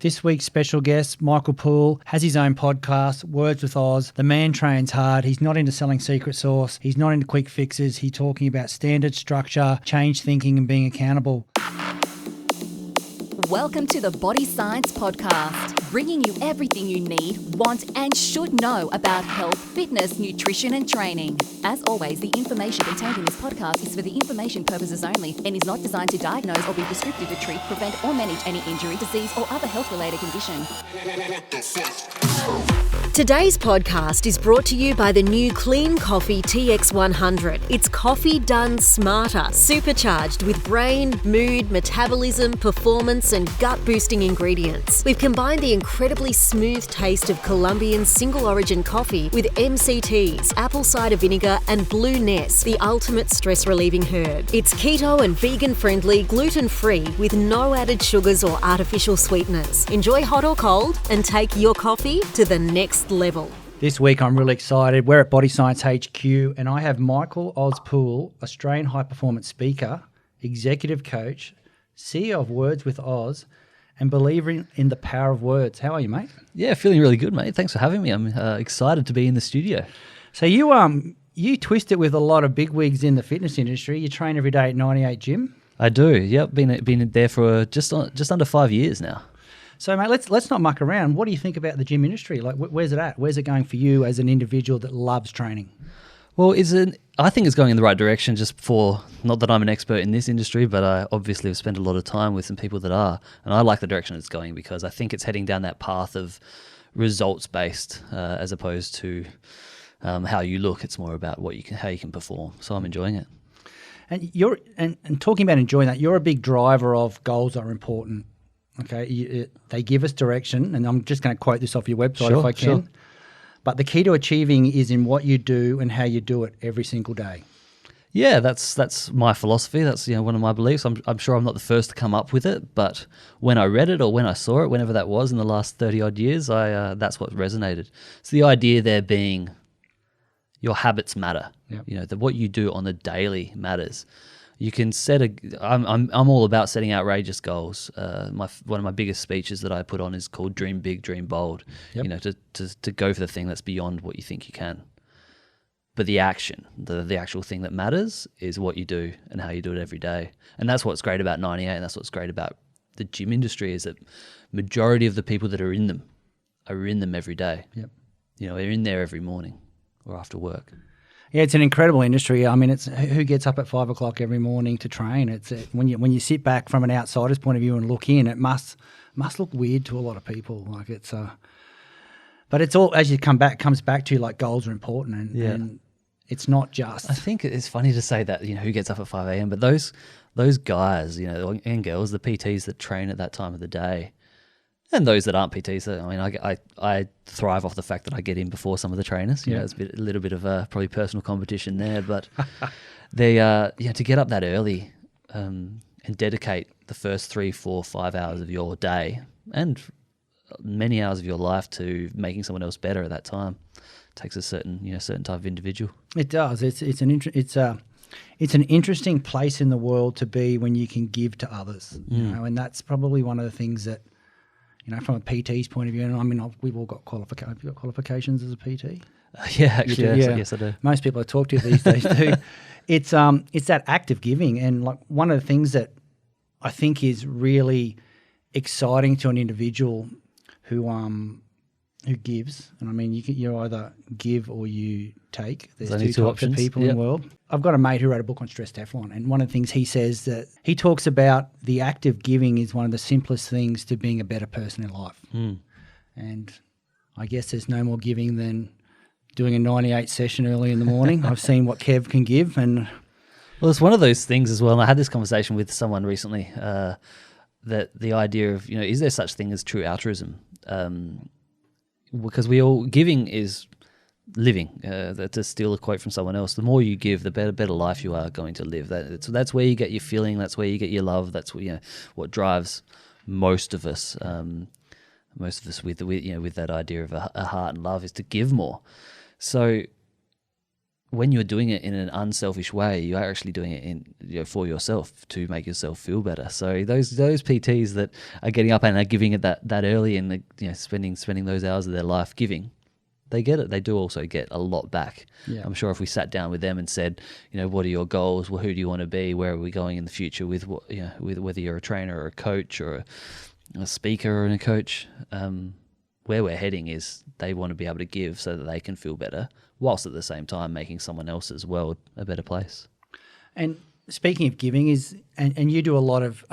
This week's special guest, Michael Puhle, has his own podcast, Words with Oz. The man trains hard. He's not into selling secret sauce. He's not into quick fixes. He's talking about standard structure, change thinking and being accountable. Welcome to the Body Science Podcast, bringing you everything you need, want and should know about health, fitness, nutrition and training. As always, the information contained in this podcast is for the information purposes only and is not designed to diagnose or be prescriptive to treat, prevent or manage any injury, disease or other health-related condition. Today's podcast is brought to you by the new Clean Coffee TX100. It's coffee done smarter, supercharged with brain, mood, metabolism, performance and gut-boosting ingredients. We've combined the incredibly smooth taste of Colombian single-origin coffee with MCTs, apple cider vinegar and Blue Ness, the ultimate stress-relieving herb. It's keto and vegan-friendly, gluten-free, with no added sugars or artificial sweeteners. Enjoy hot or cold and take your coffee to the next level. This week I'm really excited. We're at Body Science HQ and I have Michael Oz Puhle, Australian high-performance speaker, executive coach, CEO of Words with Oz, and believer in the power of words. How are you, mate? Yeah, feeling really good, mate. Thanks for having me. I'm excited to be in the studio. So you twist it with a lot of bigwigs in the fitness industry. You train every day at 98 Gym. I do. Yep, been there for just under 5 years now. So, mate, let's not muck around. What do you think about the gym industry? Like, where's it at? Where's it going for you as an individual that loves training? Well, I think it's going in the right direction. Not that I'm an expert in this industry, but I obviously have spent a lot of time with some people that are, and I like the direction it's going because I think it's heading down that path of results-based as opposed to how you look. It's more about how you can perform. So I'm enjoying it. And talking about enjoying that, you're a big driver of goals that are important. Okay, they give us direction, and I'm just going to quote this off your website if I can. Sure. But the key to achieving is in what you do and how you do it every single day. Yeah, that's my philosophy. That's one of my beliefs. I'm sure I'm not the first to come up with it, but when I read it or when I saw it, whenever that was in the last 30 odd years, that's what resonated. So the idea there being your habits matter. Yep. What you do on the daily matters. You can I'm all about setting outrageous goals. One of my biggest speeches that I put on is called Dream Big, Dream Bold. Yep. To go for the thing that's beyond what you think you can. But the action, the actual thing that matters is what you do and how you do it every day. And that's what's great about 98 and that's what's great about the gym industry is that majority of the people that are in them every day. Yep. They're in there every morning or after work. Yeah, it's an incredible industry. I mean, it's who gets up at 5 o'clock every morning to train. It's when you sit back from an outsider's point of view and look in, it must look weird to a lot of people. Like but it's all as you comes back to like goals are important and it's not just. I think it's funny to say that who gets up at 5 a.m. But those guys and girls, the PTs that train at that time of the day. And those that aren't PTs, I thrive off the fact that I get in before some of the trainers. It's a little bit of a probably personal competition there, but they to get up that early and dedicate the first 3, 4, 5 hours of your day and many hours of your life to making someone else better at that time takes a certain type of individual. It does. It's an interesting place in the world to be when you can give to others. And that's probably one of the things that. From a PT's point of view, and I mean, we've all got qualifications. Have you got qualifications as a PT? Yeah, actually, yes, I do. Most people I talk to these days do. It's that act of giving, and like one of the things that I think is really exciting to an individual who gives, and I mean, you either give or you take. There's two types of people in the world. I've got a mate who wrote a book on stress Teflon, and one of the things he says that he talks about the act of giving is one of the simplest things to being a better person in life. And I guess there's no more giving than doing a 98 session early in the morning. I've seen what Kev can give, and well, it's one of those things as well. And I had this conversation with someone recently that the idea of is there such thing as true altruism? Because giving is living. To steal a quote from someone else, the more you give, the better life you are going to live. That's where you get your feeling. That's where you get your love. That's what drives most of us. With that idea of a heart and love is to give more. So when you're doing it in an unselfish way, you are actually doing it for yourself to make yourself feel better. So those PTs that are getting up and are giving it that early and spending those hours of their life giving, they get it. They do also get a lot back. Yeah. I'm sure if we sat down with them and said, what are your goals? Well, who do you want to be? Where are we going in the future with with whether you're a trainer or a coach or a speaker or a coach, where we're heading is they want to be able to give so that they can feel better, whilst at the same time making someone else's world a better place. And speaking of giving, and you do a lot of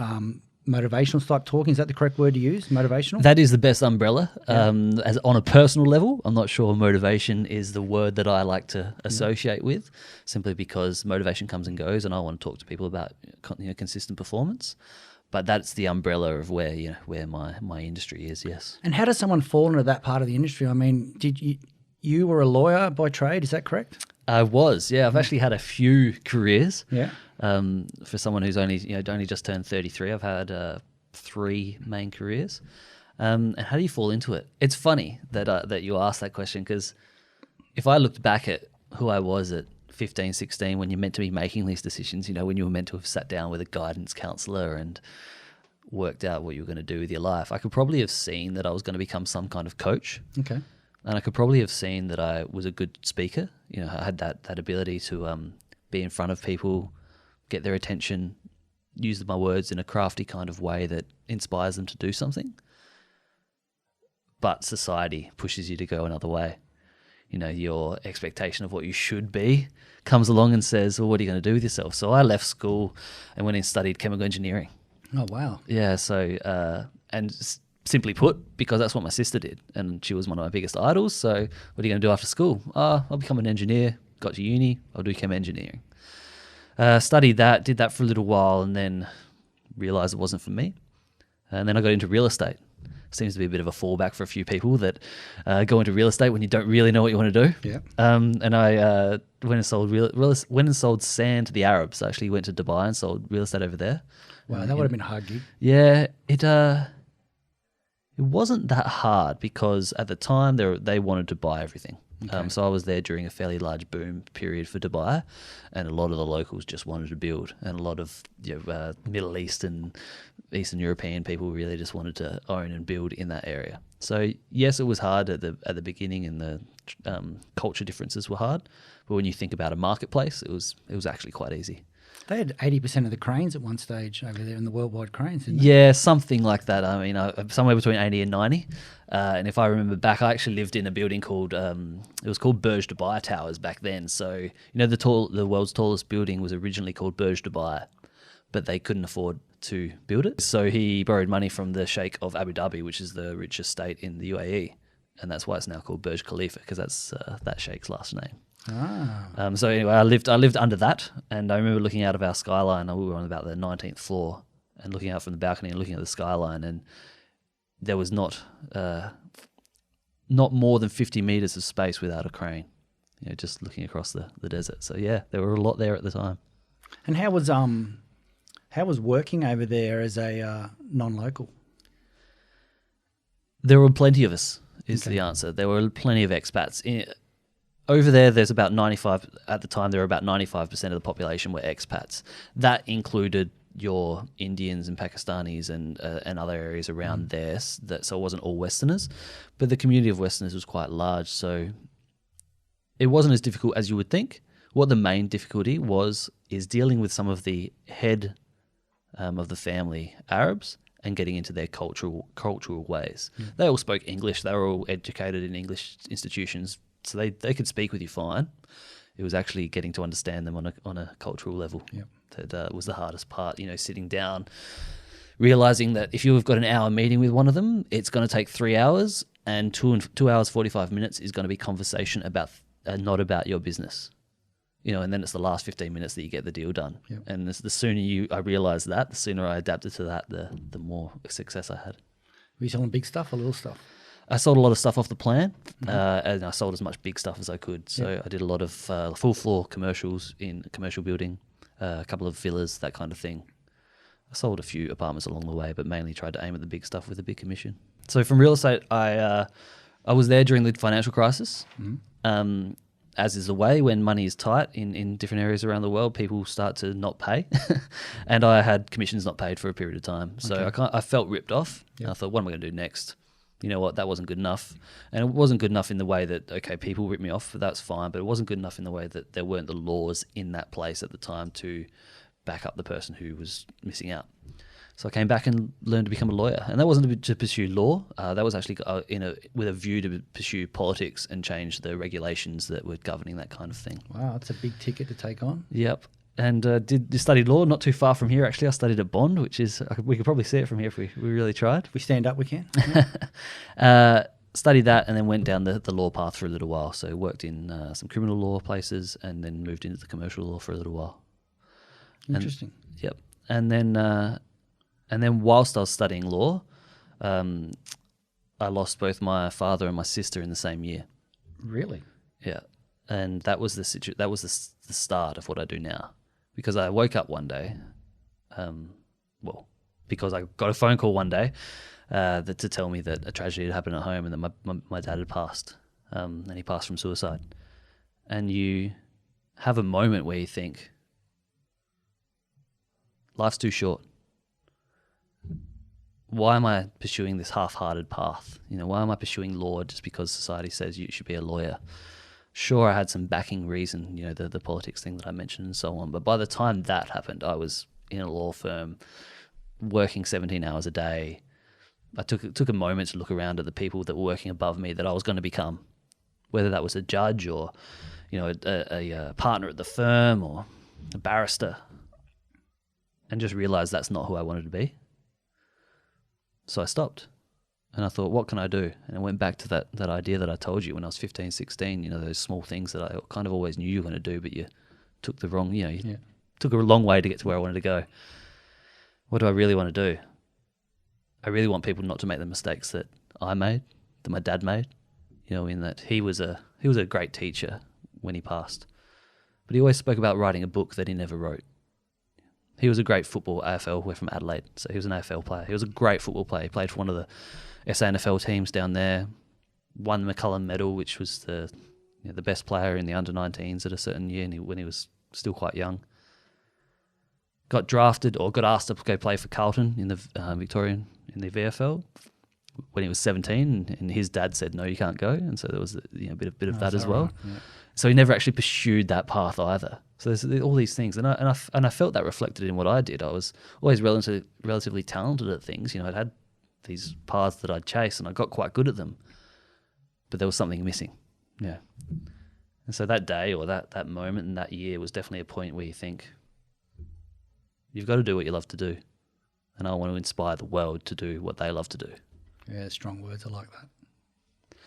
motivational type talking. Is that the correct word to use? Motivational? That is the best umbrella. As on a personal level, I'm not sure motivation is the word that I like to associate with, simply because motivation comes and goes, and I want to talk to people about consistent performance. But that's the umbrella of where my industry is. Yes. And how does someone fall into that part of the industry? I mean, did you were a lawyer by trade? Is that correct? I was. Yeah, I've actually had a few careers. Yeah. For someone who's only just turned 33, I've had 3 main careers. And how do you fall into it? It's funny that you asked that question, because if I looked back at who I was at 15, 16, when you're meant to be making these decisions, when you were meant to have sat down with a guidance counsellor and worked out what you were going to do with your life, I could probably have seen that I was going to become some kind of coach. Okay. And I could probably have seen that I was a good speaker. I had that ability to be in front of people, get their attention, use my words in a crafty kind of way that inspires them to do something. But society pushes you to go another way. Your expectation of what you should be comes along and says, well, what are you going to do with yourself? So I left school and went and studied chemical engineering. Oh, wow. Yeah, so, simply put, because that's what my sister did, and she was one of my biggest idols. So what are you going to do after school? I'll become an engineer. Got to uni, I'll do chem engineering. Studied that, did that for a little while, and then realised it wasn't for me. And then I got into real estate. Seems to be a bit of a fallback for a few people that go into real estate when you don't really know what you want to do. Yeah. And I went and sold sand to the Arabs. I actually went to Dubai and sold real estate over there. Wow, that would have been a hard gig. Yeah, it wasn't that hard, because at the time they wanted to buy everything. Okay. So I was there during a fairly large boom period for Dubai, and a lot of the locals just wanted to build, and a lot of Middle East and Eastern European people really just wanted to own and build in that area. So yes, it was hard at the beginning, and the culture differences were hard. But when you think about a marketplace, it was actually quite easy. They had 80% of the cranes at one stage over there in the worldwide cranes, didn't they? Yeah, something like that. I mean, somewhere between 80 and 90. And if I remember back, I actually lived in a building called, it was called Burj Dubai Towers back then. So, the world's tallest building was originally called Burj Dubai, but they couldn't afford to build it. So he borrowed money from the Sheikh of Abu Dhabi, which is the richest state in the UAE. And that's why it's now called Burj Khalifa, because that's that Sheikh's last name. Ah. So anyway, I lived under that, and I remember looking out of our skyline. We were on about the 19th floor, and looking out from the balcony and looking at the skyline, and there was not more than 50 meters of space without a crane. Just looking across the desert. So yeah, there were a lot there at the time. And how was working over there as a non-local? There were plenty of us. Is the answer. There were plenty of expats. Over there, there's about 95, at the time, there were about 95% of the population were expats. That included your Indians and Pakistanis and other areas around there, so it wasn't all Westerners. But the community of Westerners was quite large, so it wasn't as difficult as you would think. What the main difficulty is dealing with some of the head of the family Arabs and getting into their cultural ways. They all spoke English. They were all educated in English institutions, so they could speak with you fine. It was actually getting to understand them on a cultural level that was the hardest part. Sitting down, realizing that if you've got an hour meeting with one of them, it's going to take 3 hours, and 2 hours 45 minutes is going to be conversation about not about your business. And then it's the last 15 minutes that you get the deal done. Yep. And the sooner I realized that, the sooner I adapted to that, the more success I had. Were you selling big stuff or little stuff? I sold a lot of stuff off the plan, and I sold as much big stuff as I could. So I did a lot of full floor commercials in commercial building, a couple of villas, that kind of thing. I sold a few apartments along the way, but mainly tried to aim at the big stuff with a big commission. So from real estate, I was there during the financial crisis. as is the way when money is tight in different areas around the world, people start to not pay. And I had commissions not paid for a period of time. So I felt ripped off. Yep. And I thought, what am I going to do next? You know what, that wasn't good enough. And it wasn't good enough in the way that, okay, people ripped me off, but that's fine. But it wasn't good enough in the way that there weren't the laws in that place at the time to back up the person who was missing out. So I came back and learned to become a lawyer. And that wasn't to pursue law. That was actually with a view to pursue politics and change the regulations that were governing that kind of thing. Wow, that's a big ticket to take on. Yep. And did study law not too far from here, actually. I studied at Bond, which is, we could probably see it from here if we really tried. If we stand up, we can. Studied that and then went down the law path for a little while. So worked in some criminal law places and then moved into the commercial law for a little while. Interesting. Yep. And then whilst I was studying law, I lost both my father and my sister in the same year. Really? Yeah. And that was the start of what I do now. Because I woke up one day, because I got a phone call one day to tell me that a tragedy had happened at home and that my dad had passed. And he passed from suicide. And you have a moment where you think, life's too short. Why am I pursuing this half-hearted path? You know, why am I pursuing law just because society says you should be a lawyer? Sure, I had some backing reason, you know, the politics thing that I mentioned and so on. But by the time that happened, I was in a law firm, working 17 hours a day. I took a moment to look around at the people that were working above me that I was going to become, whether that was a judge or, you know, a partner at the firm or a barrister, and just realized that's not who I wanted to be. So I stopped and I thought, what can I do? And I went back to that idea that I told you when I was 15, 16, you know, those small things that I kind of always knew you were going to do, but you took the wrong, took a long way to get to where I wanted to go. What do I really want to do? I really want people not to make the mistakes that I made, that my dad made, you know, in that he was a great teacher when he passed, but he always spoke about writing a book that he never wrote. He was a great football AFL. We're from Adelaide, so he was an AFL player. He was a great football player. He played for one of the SANFL teams down there, won the McCullum Medal, which was the best player in the under-19s at a certain year when he was still quite young. Got drafted or got asked to go play for Carlton in the Victorian, in the VFL when he was 17, and his dad said, no, you can't go. And so there was a bit of that as well. Right? Yeah. So he never actually pursued that path either. So there's all these things, and I felt that reflected in what I did. I was always relatively talented at things. You know, I'd had these paths that I'd chase, and I got quite good at them, but there was something missing. Yeah, and so that day or that moment and that year was definitely a point where you think, you've got to do what you love to do, and I want to inspire the world to do what they love to do. Yeah, strong words. I like that.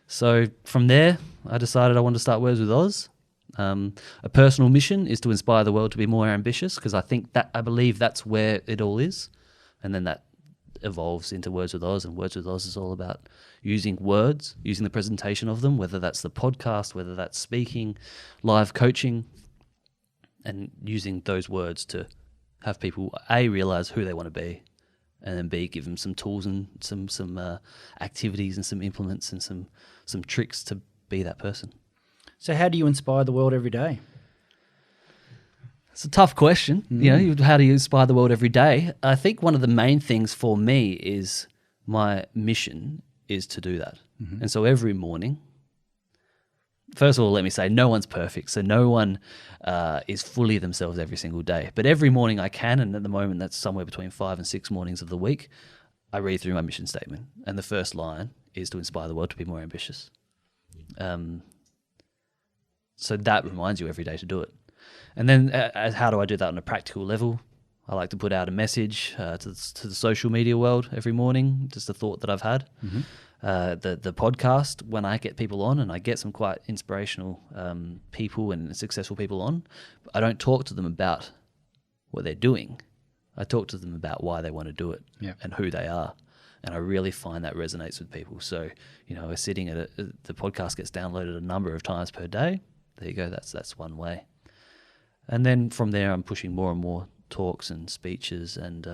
So from there, I decided I wanted to start Words with Oz. A personal mission is to inspire the world to be more ambitious, because I believe that's where it all is, and then that evolves into Words with Oz, and Words with Oz is all about using words, using the presentation of them, whether that's the podcast, whether that's speaking, live coaching, and using those words to have people A, realize who they want to be, and then B, give them some tools and some activities and some implements and some tricks to be that person. So how do you inspire the world every day? It's a tough question. You know, how do you inspire the world every day? I think one of the main things for me is my mission is to do that. Mm-hmm. And so every morning, first of all, let me say, no one's perfect. So no one is fully themselves every single day. But every morning I can, and at the moment that's somewhere between 5 and 6 mornings of the week, I read through my mission statement. And the first line is to inspire the world to be more ambitious. So that reminds you every day to do it. And then how do I do that on a practical level? I like to put out a message to the social media world every morning, just a thought that I've had. Mm-hmm. The podcast, when I get people on, and I get some quite inspirational people and successful people on, I don't talk to them about what they're doing. I talk to them about why they want to do it and who they are. And I really find that resonates with people. So, you know, we're sitting at the podcast gets downloaded a number of times per day. There you go. That's one way. And then from there, I'm pushing more and more talks and speeches and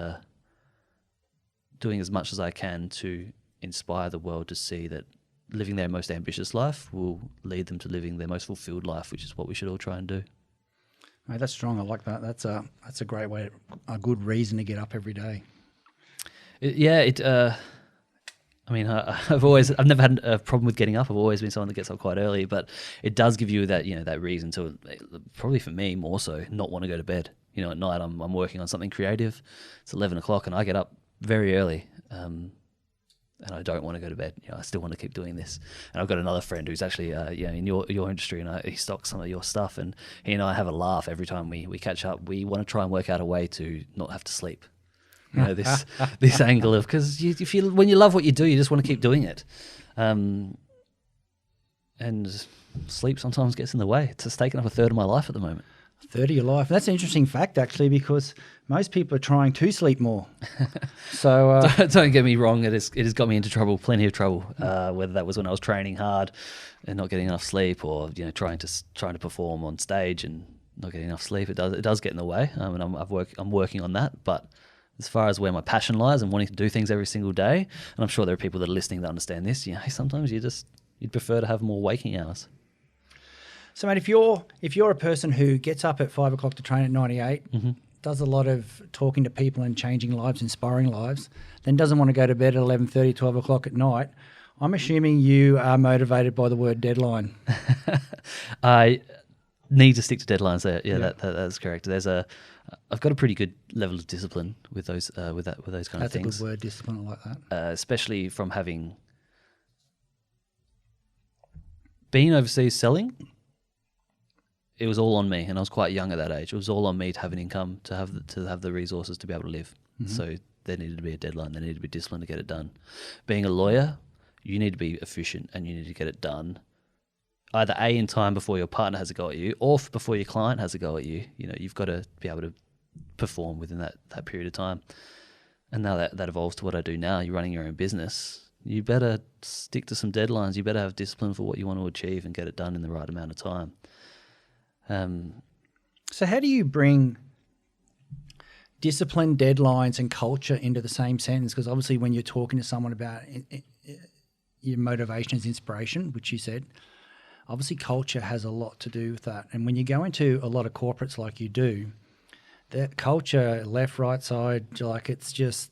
doing as much as I can to inspire the world to see that living their most ambitious life will lead them to living their most fulfilled life, which is what we should all try and do. Mate, that's strong. I like that. That's a great way, a good reason to get up every day. I've never had a problem with getting up. I've always been someone that gets up quite early, but it does give you that, that reason to, probably for me more so, not want to go to bed. At night I'm working on something creative. It's 11 o'clock and I get up very early, and I don't want to go to bed. I still want to keep doing this. And I've got another friend who's actually, in your industry, and he stocks some of your stuff, and he and I have a laugh every time we catch up. We want to try and work out a way to not have to sleep. This angle of, because when you love what you do, you just want to keep doing it, and sleep sometimes gets in the way. It's taken up a third of my life at the moment. A third of your life. That's an interesting fact, actually, because most people are trying to sleep more. So don't get me wrong, it has got me into trouble, plenty of trouble. Whether that was when I was training hard and not getting enough sleep, or trying to perform on stage and not getting enough sleep. It does get in the way, and I'm working on that, but. As far as where my passion lies and wanting to do things every single day, and I'm sure there are people that are listening that understand this. Sometimes you'd prefer to have more waking hours. So, mate, if you're a person who gets up at 5 o'clock to train at 98, does a lot of talking to people and changing lives, inspiring lives, then doesn't want to go to bed at 11:30, 12 o'clock at night, I'm assuming you are motivated by the word deadline. I need to stick to deadlines there. That's correct. I've got a pretty good level of discipline with those kind of things. That's a good word, discipline. I like that. Especially from having been overseas selling. It was all on me, and I was quite young at that age. It was all on me to have an income, to have the resources to be able to live. So there needed to be a deadline. There needed to be discipline to get it done. Being a lawyer, you need to be efficient and you need to get it done. Either A, in time before your partner has a go at you, or before your client has a go at you. You've got to be able to perform within that period of time. And now that evolves to what I do now. You're running your own business. You better stick to some deadlines. You better have discipline for what you want to achieve and get it done in the right amount of time. So how do you bring discipline, deadlines, and culture into the same sentence? Because obviously when you're talking to someone about your motivation is inspiration, which you said, obviously culture has a lot to do with that. And when you go into a lot of corporates like you do, that culture, left, right side, it's just,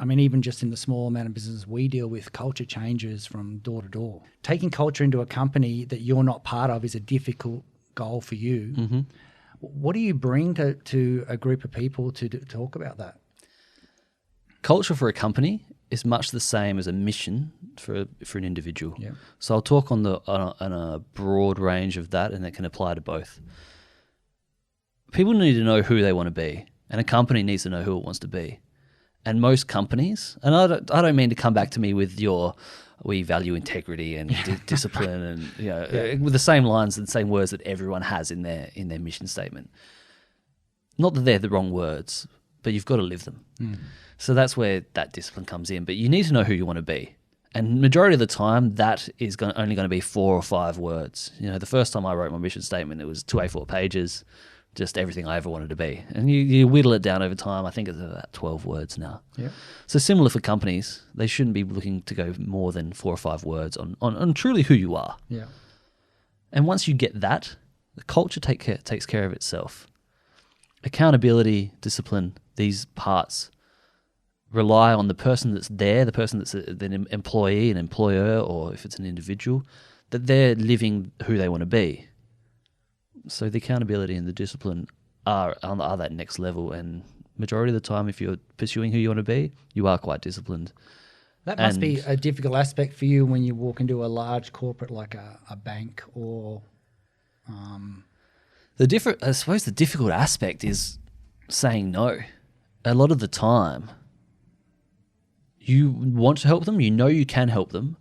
even just in the small amount of business we deal with, culture changes from door to door. Taking culture into a company that you're not part of is a difficult goal for you. Mm-hmm. What do you bring to a group of people to talk about that? Culture for a company is much the same as a mission for an individual. Yeah. So I'll talk on a broad range of that, and that can apply to both. People need to know who they want to be, and a company needs to know who it wants to be. And most companies, and I don't mean to come back to me with we value integrity and discipline, and with the same lines and same words that everyone has in their mission statement. Not that they're the wrong words, but you've got to live them. Mm. So that's where that discipline comes in. But you need to know who you want to be. And majority of the time, that is only going to be 4 or 5 words. The first time I wrote my mission statement, it was 2 A4 pages, just everything I ever wanted to be. And you whittle it down over time. I think it's about 12 words now. Yeah. So similar for companies, they shouldn't be looking to go more than 4 or 5 words on truly who you are. Yeah. And once you get that, the culture takes care of itself. Accountability, discipline, these parts rely on the person that's there, the person that's an employee, an employer, or if it's an individual, that they're living who they want to be. So the accountability and the discipline are that next level. And majority of the time, if you're pursuing who you want to be, you are quite disciplined. That must be a difficult aspect for you when you walk into a large corporate like a bank or... I suppose the difficult aspect is saying no. A lot of the time, you want to help them, you can help them,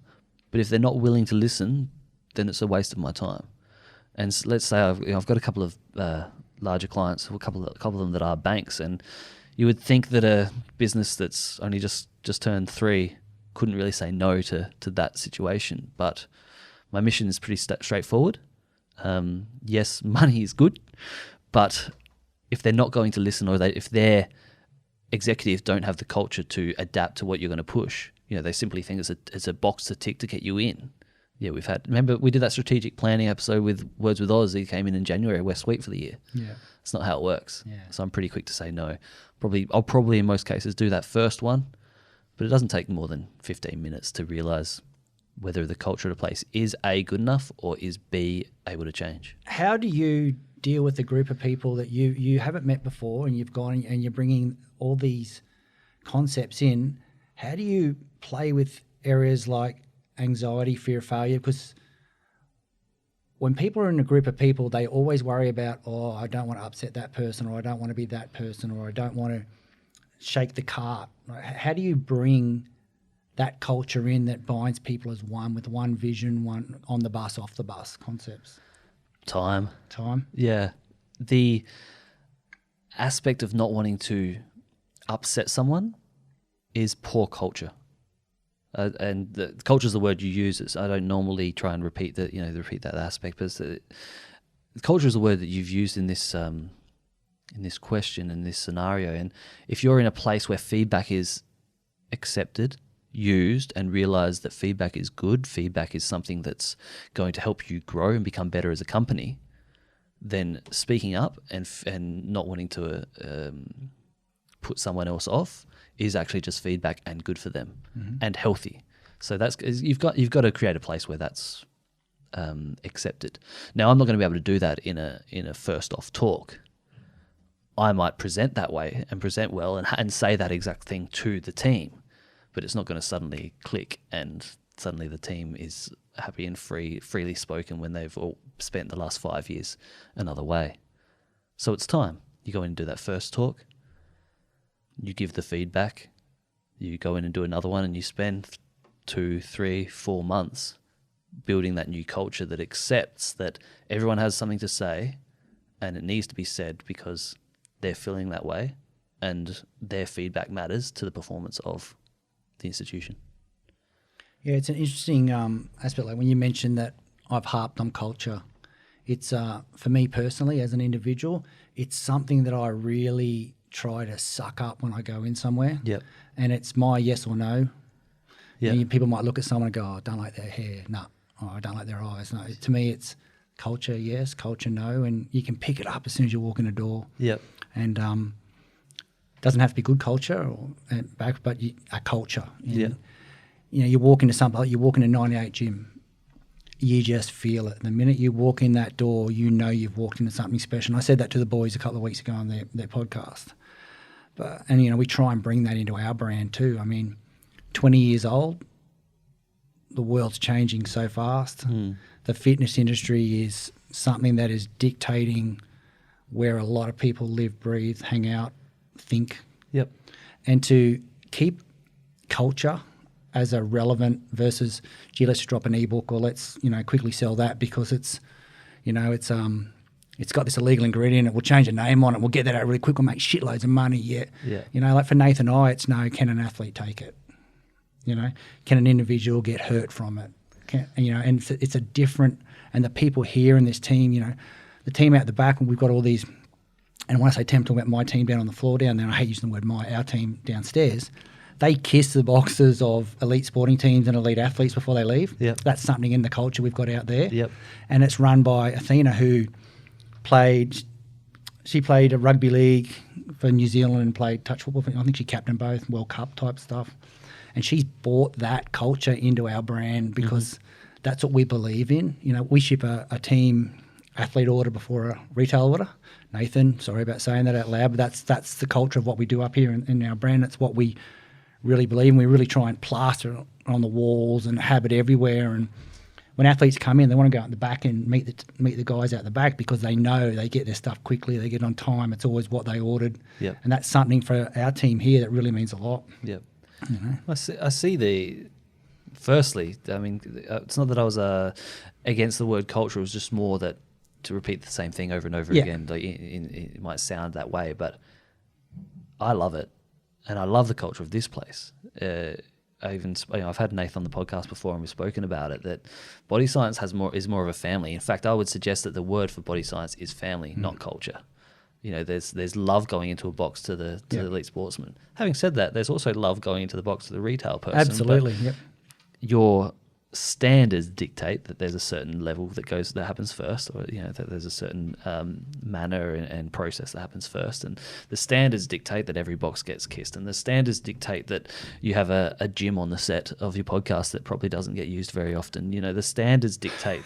but if they're not willing to listen, then it's a waste of my time. And let's say I've got a couple of larger clients, a couple of them that are banks, and you would think that a business that's only just turned 3 couldn't really say no to that situation. But my mission is pretty straightforward. Yes, money is good, but if they're not going to listen, or if their executives don't have the culture to adapt to what you're going to push, They simply think it's a box to tick to get you in. Yeah, remember we did that strategic planning episode with Words with Oz. He came in January, West Week for the year. Yeah. It's not how it works. Yeah. So I'm pretty quick to say no. I'll probably in most cases do that first one, but it doesn't take more than 15 minutes to realize whether the culture of the place is A, good enough, or is B, able to change. How do you deal with a group of people that you haven't met before, and you've gone and you're bringing all these concepts in? How do you play with areas like anxiety, fear of failure? Because when people are in a group of people, they always worry about, I don't want to upset that person, or I don't want to be that person, or I don't want to shake the cart. How do you bring that culture in that binds people as one, with one vision, one on the bus, off the bus concepts? Time. Yeah. The aspect of not wanting to upset someone is poor culture. And the culture is the word you use. I don't normally try and repeat that aspect, but culture is the word that you've used in this question, in this scenario. And if you're in a place where feedback is accepted, used, and realize that feedback is good, feedback is something that's going to help you grow and become better as a company, then speaking up and not wanting to put someone else off is actually just feedback and good for them and healthy. So you've got to create a place where that's accepted. Now, I'm not going to be able to do that in a first off talk. I might present that way and present well and say that exact thing to the team, but it's not going to suddenly click and suddenly the team is happy and freely spoken when they've all spent the last 5 years another way. So it's time. You go in and do that first talk. You give the feedback, you go in and do another one, and you spend 2, 3, 4 months building that new culture that accepts that everyone has something to say and it needs to be said because they're feeling that way and their feedback matters to the performance of the institution. Yeah, it's an interesting aspect. Like when you mentioned that I've harped on culture, it's for me personally as an individual, it's something that I really try to suck up when I go in somewhere. Yep. And it's my yes or no. Yeah. People might look at someone and go, I don't like their hair. No. Oh, I don't like their eyes. No. To me, it's culture yes, culture no. And you can pick it up as soon as you walk in the door. Yep. And doesn't have to be good culture but a culture. And, you walk into something like you walk into 98 Gym, you just feel it. The minute you walk in that door, you've walked into something special. And I said that to the boys a couple of weeks ago on their podcast. And we try and bring that into our brand too. I mean, 20 years old, the world's changing so fast. The fitness industry is something that is dictating where a lot of people live, breathe, hang out, think. Yep. And to keep culture as a relevant versus, let's drop an ebook or let's, quickly sell that because it's got this illegal ingredient. We'll change the name on it. We'll get that out really quick. We'll make shitloads of money. Yeah. Like for Nathan and I, it's no, can an athlete take it? Can an individual get hurt from it? And it's a different, and the people here in this team, the team out the back, and we've got all these, and when I say team, I'm talking about my team down on the floor down there, I hate using the word our team downstairs, they kiss the boxes of elite sporting teams and elite athletes before they leave. Yep. That's something in the culture we've got out there. Yep. And it's run by Athena, who played a rugby league for New Zealand and played touch football. I think she captained both, World Cup type stuff. And she's brought that culture into our brand because that's what we believe in. We ship a team athlete order before a retail order. Nathan, sorry about saying that out loud, but that's the culture of what we do up here in our brand. That's what we really believe in. We really try and plaster it on the walls and have it everywhere. And when athletes come in, they want to go out the back and meet the guys out the back because they know they get their stuff quickly, they get on time. It's always what they ordered. Yep. And that's something for our team here that really means a lot. Yep. I see firstly, I mean, it's not that I was against the word culture. It was just more that to repeat the same thing over and over again. Like, it might sound that way, but I love it. And I love the culture of this place. I've had Nathan on the podcast before and we've spoken about it, that body science is more of a family. In fact, I would suggest that the word for body science is family, not culture. There's love going into a box to the elite sportsman. Having said that, there's also love going into the box to the retail person. Absolutely. Yep. Your standards dictate that there's a certain level that happens first, or that there's a certain manner and process that happens first, and the standards dictate that every box gets kissed, and the standards dictate that you have a gym on the set of your podcast that probably doesn't get used very often. The standards dictate.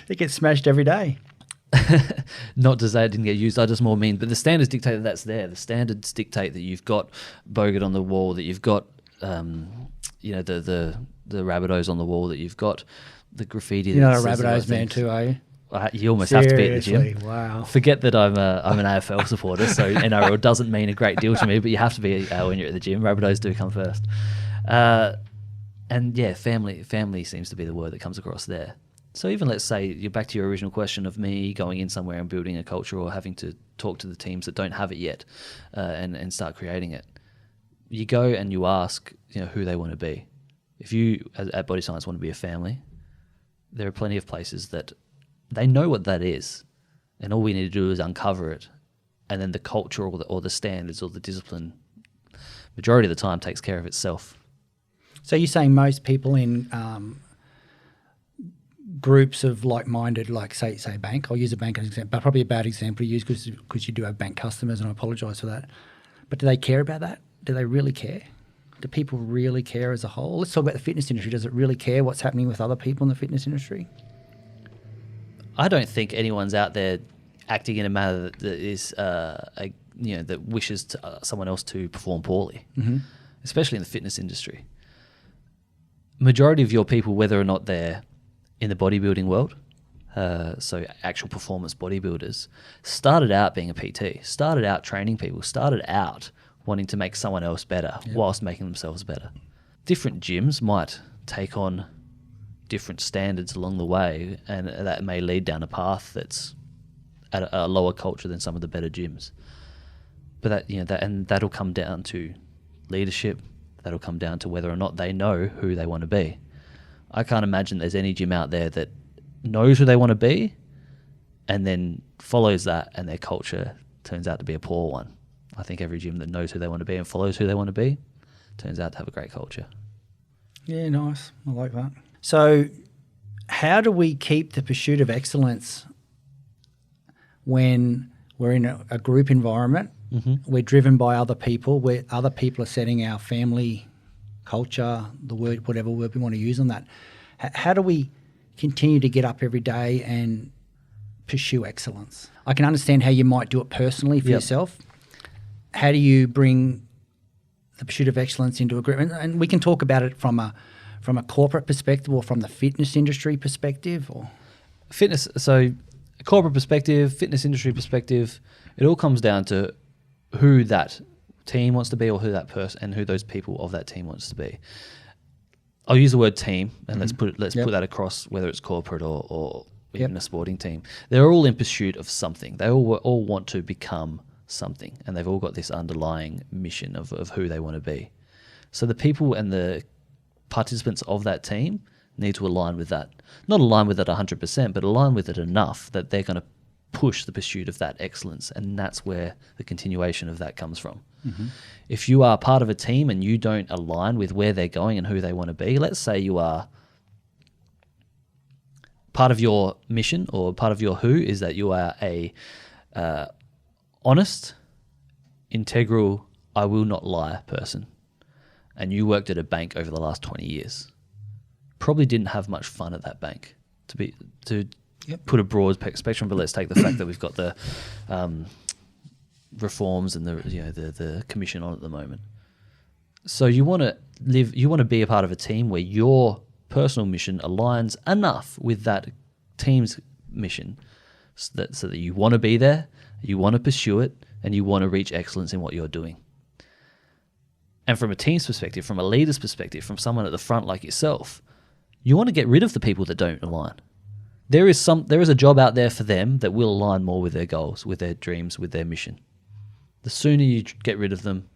It gets smashed every day. Not to say it didn't get used, I just more mean, but the standards dictate that that's there. The standards dictate that you've got Bogut on the wall, that you've got the Rabbitohs on the wall, that you've got the graffiti. You're not a Rabbitohs man too, are you? You almost have to be at the gym. Wow. Forget that I'm an AFL supporter, so NRL doesn't mean a great deal to me, but you have to be when you're at the gym. Rabbitohs do come first. And yeah, family seems to be the word that comes across there. So even let's say you're back to your original question of me going in somewhere and building a culture, or having to talk to the teams that don't have it yet and start creating it. You go and you ask who they want to be. If you at Body Science want to be a family, there are plenty of places that they know what that is, and all we need to do is uncover it, and then the culture or the standards or the discipline, majority of the time, takes care of itself. So you're saying most people in groups of like-minded, like say bank. I'll use a bank as an example, but probably a bad example to use because you do have bank customers, and I apologise for that. But do they care about that? Do they really care? Do people really care as a whole? Let's talk about the fitness industry. Does it really care what's happening with other people in the fitness industry? I don't think anyone's out there acting in a manner that is, that wishes someone else to perform poorly, especially in the fitness industry. Majority of your people, whether or not they're in the bodybuilding world, so actual performance bodybuilders, started out being a PT, started out training people, started out wanting to make someone else better whilst making themselves better. Different gyms might take on different standards along the way, and that may lead down a path that's at a lower culture than some of the better gyms. But that'll come down to leadership. That'll come down to whether or not they know who they want to be. I can't imagine there's any gym out there that knows who they want to be and then follows that, and their culture turns out to be a poor one. I think every gym that knows who they want to be and follows who they want to be turns out to have a great culture. Yeah, nice. I like that. So how do we keep the pursuit of excellence when we're in a group environment? We're driven by other people, where other people are setting our family culture, the word, whatever word we want to use on that. How do we continue to get up every day and pursue excellence? I can understand how you might do it personally for yourself. How do you bring the pursuit of excellence into a group? And we can talk about it from a corporate perspective, or from the fitness industry perspective, or fitness. So corporate perspective, fitness industry perspective, it all comes down to who that team wants to be, or who that person and who those people of that team wants to be. I'll use the word team, and let's put that across, whether it's corporate or even a sporting team. They're all in pursuit of something. They all want to become something, and they've all got this underlying mission of who they want to be. So the people and the participants of that team need to align with that. Not align with it 100%, but align with it enough that they're going to push the pursuit of that excellence, and that's where the continuation of that comes from. If you are part of a team and you don't align with where they're going and who they want to be, let's say you are part of your mission, or part of your who is that you are a honest, integral, I will not lie person, and you worked at a bank over the last 20 years, probably didn't have much fun at that bank, to put a broad spectrum. But let's take the fact that we've got the reforms and the commission on at the moment. So you want to be a part of a team where your personal mission aligns enough with that team's mission, so that you want to be there, you want to pursue it, and you want to reach excellence in what you're doing. And from a team's perspective, from a leader's perspective, from someone at the front like yourself, you want to get rid of the people that don't align. There is a job out there for them that will align more with their goals, with their dreams, with their mission. The sooner you get rid of them,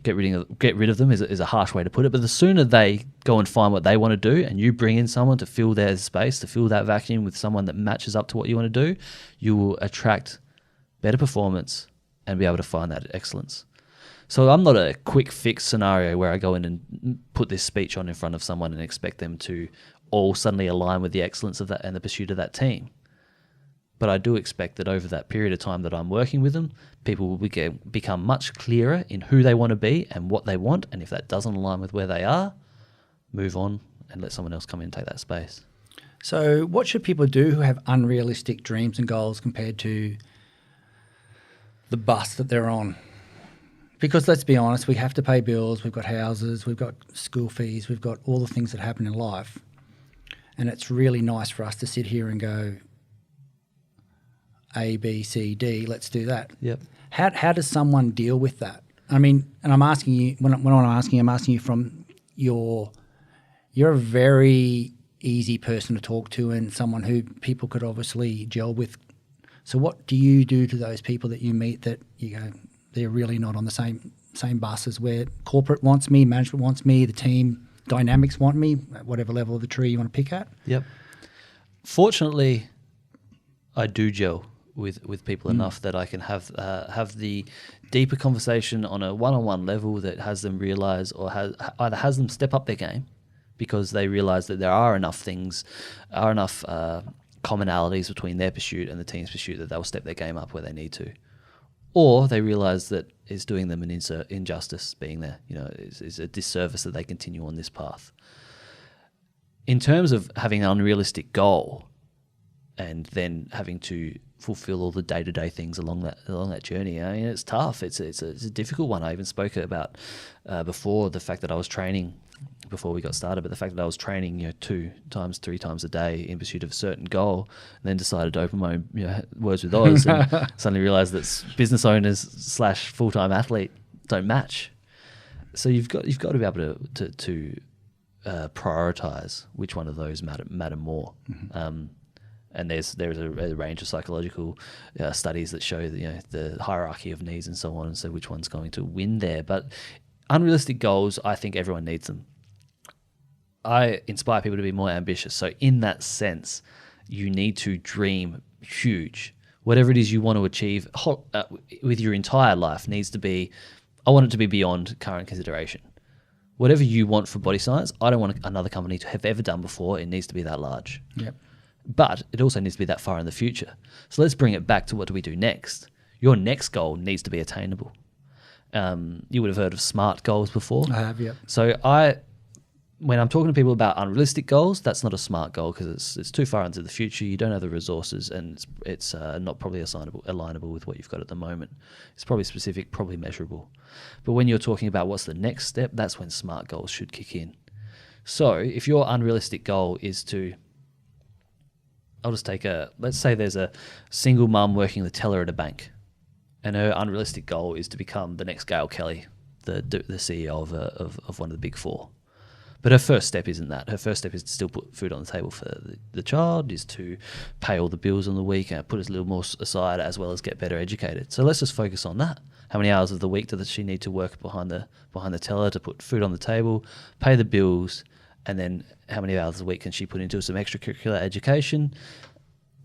get rid of them is a harsh way to put it, but the sooner they go and find what they want to do, and you bring in someone to fill their space, to fill that vacuum with someone that matches up to what you want to do, you will attract better performance, and be able to find that excellence. So I'm not a quick fix scenario where I go in and put this speech on in front of someone and expect them to all suddenly align with the excellence of that and the pursuit of that team. But I do expect that over that period of time that I'm working with them, people will become much clearer in who they want to be and what they want. And if that doesn't align with where they are, move on and let someone else come in and take that space. So what should people do who have unrealistic dreams and goals compared to the bus that they're on? Because let's be honest, we have to pay bills, we've got houses, we've got school fees, we've got all the things that happen in life. And it's really nice for us to sit here and go, A, B, C, D, let's do that. Yep. How does someone deal with that? I mean, and I'm asking you, when I'm asking you from you're a very easy person to talk to and someone who people could obviously gel with. So what do you do to those people that you meet that you go, they're really not on the same bus as where corporate wants me, management wants me, the team dynamics want me, at whatever level of the tree you want to pick at? Yep. Fortunately, I do gel with people enough that I can have the deeper conversation on a one-on-one level that has them realize or either has them step up their game because they realize that there are enough commonalities between their pursuit and the team's pursuit that they'll step their game up where they need to. Or they realize that it's doing them an injustice being there. It's a disservice that they continue on this path. In terms of having an unrealistic goal and then having to fulfill all the day-to-day things along that journey, I mean, it's tough. It's a difficult one. I even spoke about before the fact that I was training before we got started, but the fact that I was training 2 times, 3 times a day in pursuit of a certain goal, and then decided to open my own Words with Oz and suddenly realized that business owners / full-time athlete don't match. So you've got to be able to prioritize which one of those matter more. Mm-hmm. And there's a range of psychological studies that show the hierarchy of needs and so on, and so which one's going to win there. But unrealistic goals, I think everyone needs them. I inspire people to be more ambitious. So in that sense, you need to dream huge. Whatever it is you want to achieve with your entire life needs to be, I want it to be beyond current consideration. Whatever you want for body science, I don't want another company to have ever done before. It needs to be that large. Yep. But it also needs to be that far in the future. So let's bring it back to what do we do next? Your next goal needs to be attainable. You would have heard of SMART goals before. I have, yeah. So when I'm talking to people about unrealistic goals, that's not a SMART goal because it's too far into the future. You don't have the resources, and it's not probably alignable with what you've got at the moment. It's probably specific, probably measurable. But when you're talking about what's the next step, that's when SMART goals should kick in. So if your unrealistic goal is to, let's say there's a single mum working the teller at a bank, and her unrealistic goal is to become the next Gail Kelly, the CEO of one of the big four. But her first step isn't that. Her first step is to still put food on the table for the child, is to pay all the bills on the week and put a little more aside, as well as get better educated. So let's just focus on that. How many hours of the week does she need to work behind the teller to put food on the table, pay the bills, and then how many hours a week can she put into some extracurricular education,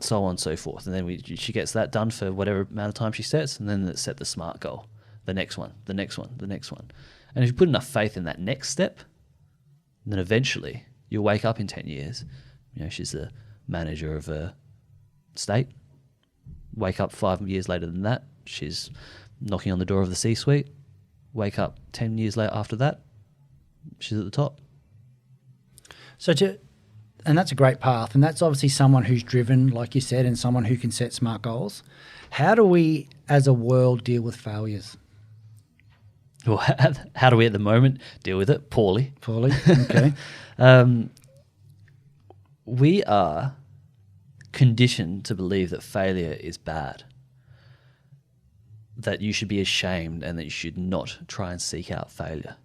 so on and so forth. And then she gets that done for whatever amount of time she sets, and then set the SMART goal, the next one, the next one, the next one. And if you put enough faith in that next step, then eventually you'll wake up in 10 years. She's the manager of a state. Wake up 5 years later than that, she's knocking on the door of the C-suite. Wake up 10 years later after that, she's at the top. And that's a great path. And that's obviously someone who's driven, like you said, and someone who can set SMART goals. How do we, as a world, deal with failures? Well, how do we at the moment deal with it? Poorly. Okay. We are conditioned to believe that failure is bad, that you should be ashamed and that you should not try and seek out failure.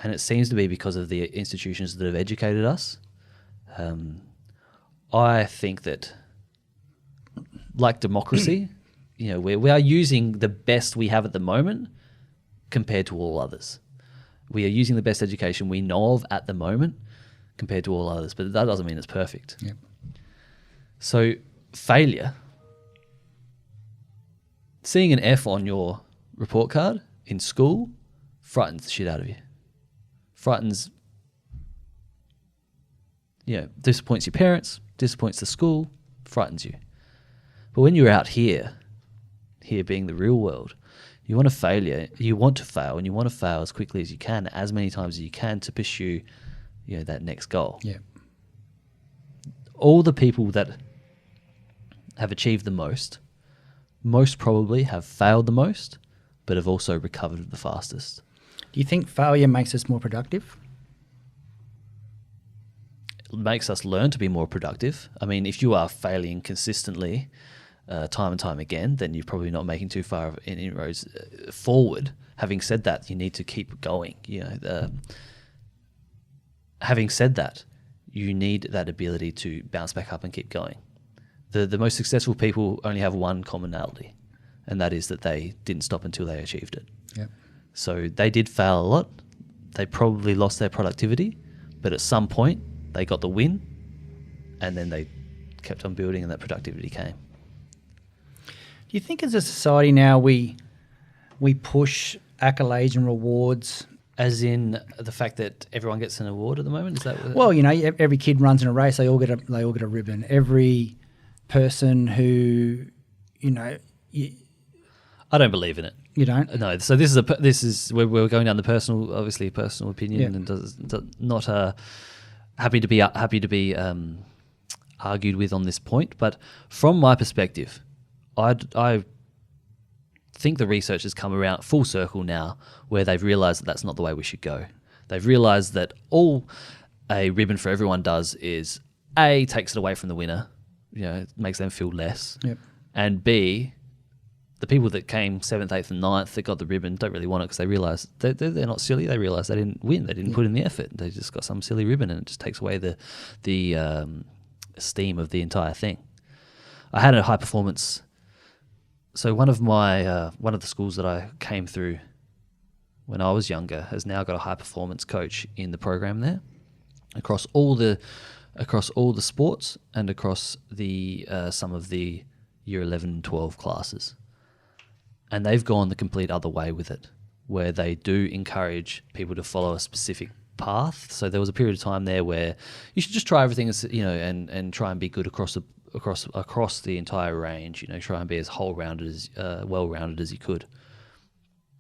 And it seems to be because of the institutions that have educated us. I think that, like democracy, we are using the best we have at the moment compared to all others. We are using the best education we know of at the moment compared to all others, but that doesn't mean it's perfect. Yep. So failure Seeing an F on your report card in school frightens the shit out of you. Frightens, disappoints your parents, disappoints the school, frightens you. But when you're out here being the real world, you want to fail, and you want to fail as quickly as you can, as many times as you can to pursue, that next goal. Yeah. All the people that have achieved the most probably have failed the most, but have also recovered the fastest. Do you think failure makes us more productive? It makes us learn to be more productive. I mean, if you are failing consistently, time and time again, then you're probably not making too far of inroads forward. Having said that, you need to keep going. Having said that, you need that ability to bounce back up and keep going. The most successful people only have one commonality, and that is that they didn't stop until they achieved it. Yep. So they did fail a lot. They probably lost their productivity, but at some point they got the win, and then they kept on building, and that productivity came. Do you think as a society now we push accolades and rewards? As in the fact that everyone gets an award at the moment? Is that what Well, every kid runs in a race. They all get a ribbon. Every person who, I don't believe in it. You don't? No. So this is we're going down the personal opinion, and not happy to be argued with on this point. But from my perspective, I think the research has come around full circle now, where they've realised that that's not the way we should go. They've realised that all a ribbon for everyone does is A, takes it away from the winner, it makes them feel less, Yep. and B, the people that came 7th, 8th and 9th that got the ribbon don't really want it because they realise they're not silly. They realise they didn't win. They didn't put in the effort. They just got some silly ribbon, and it just takes away the esteem of the entire thing. I had a high performance. So one of the schools that I came through when I was younger has now got a high performance coach in the program there, across all the sports and across the some of the year 11 and 12 classes. And they've gone the complete other way with it, where they do encourage people to follow a specific path. So there was a period of time there where you should just try everything, and try and be good across the entire range. Try and be as well-rounded as you could.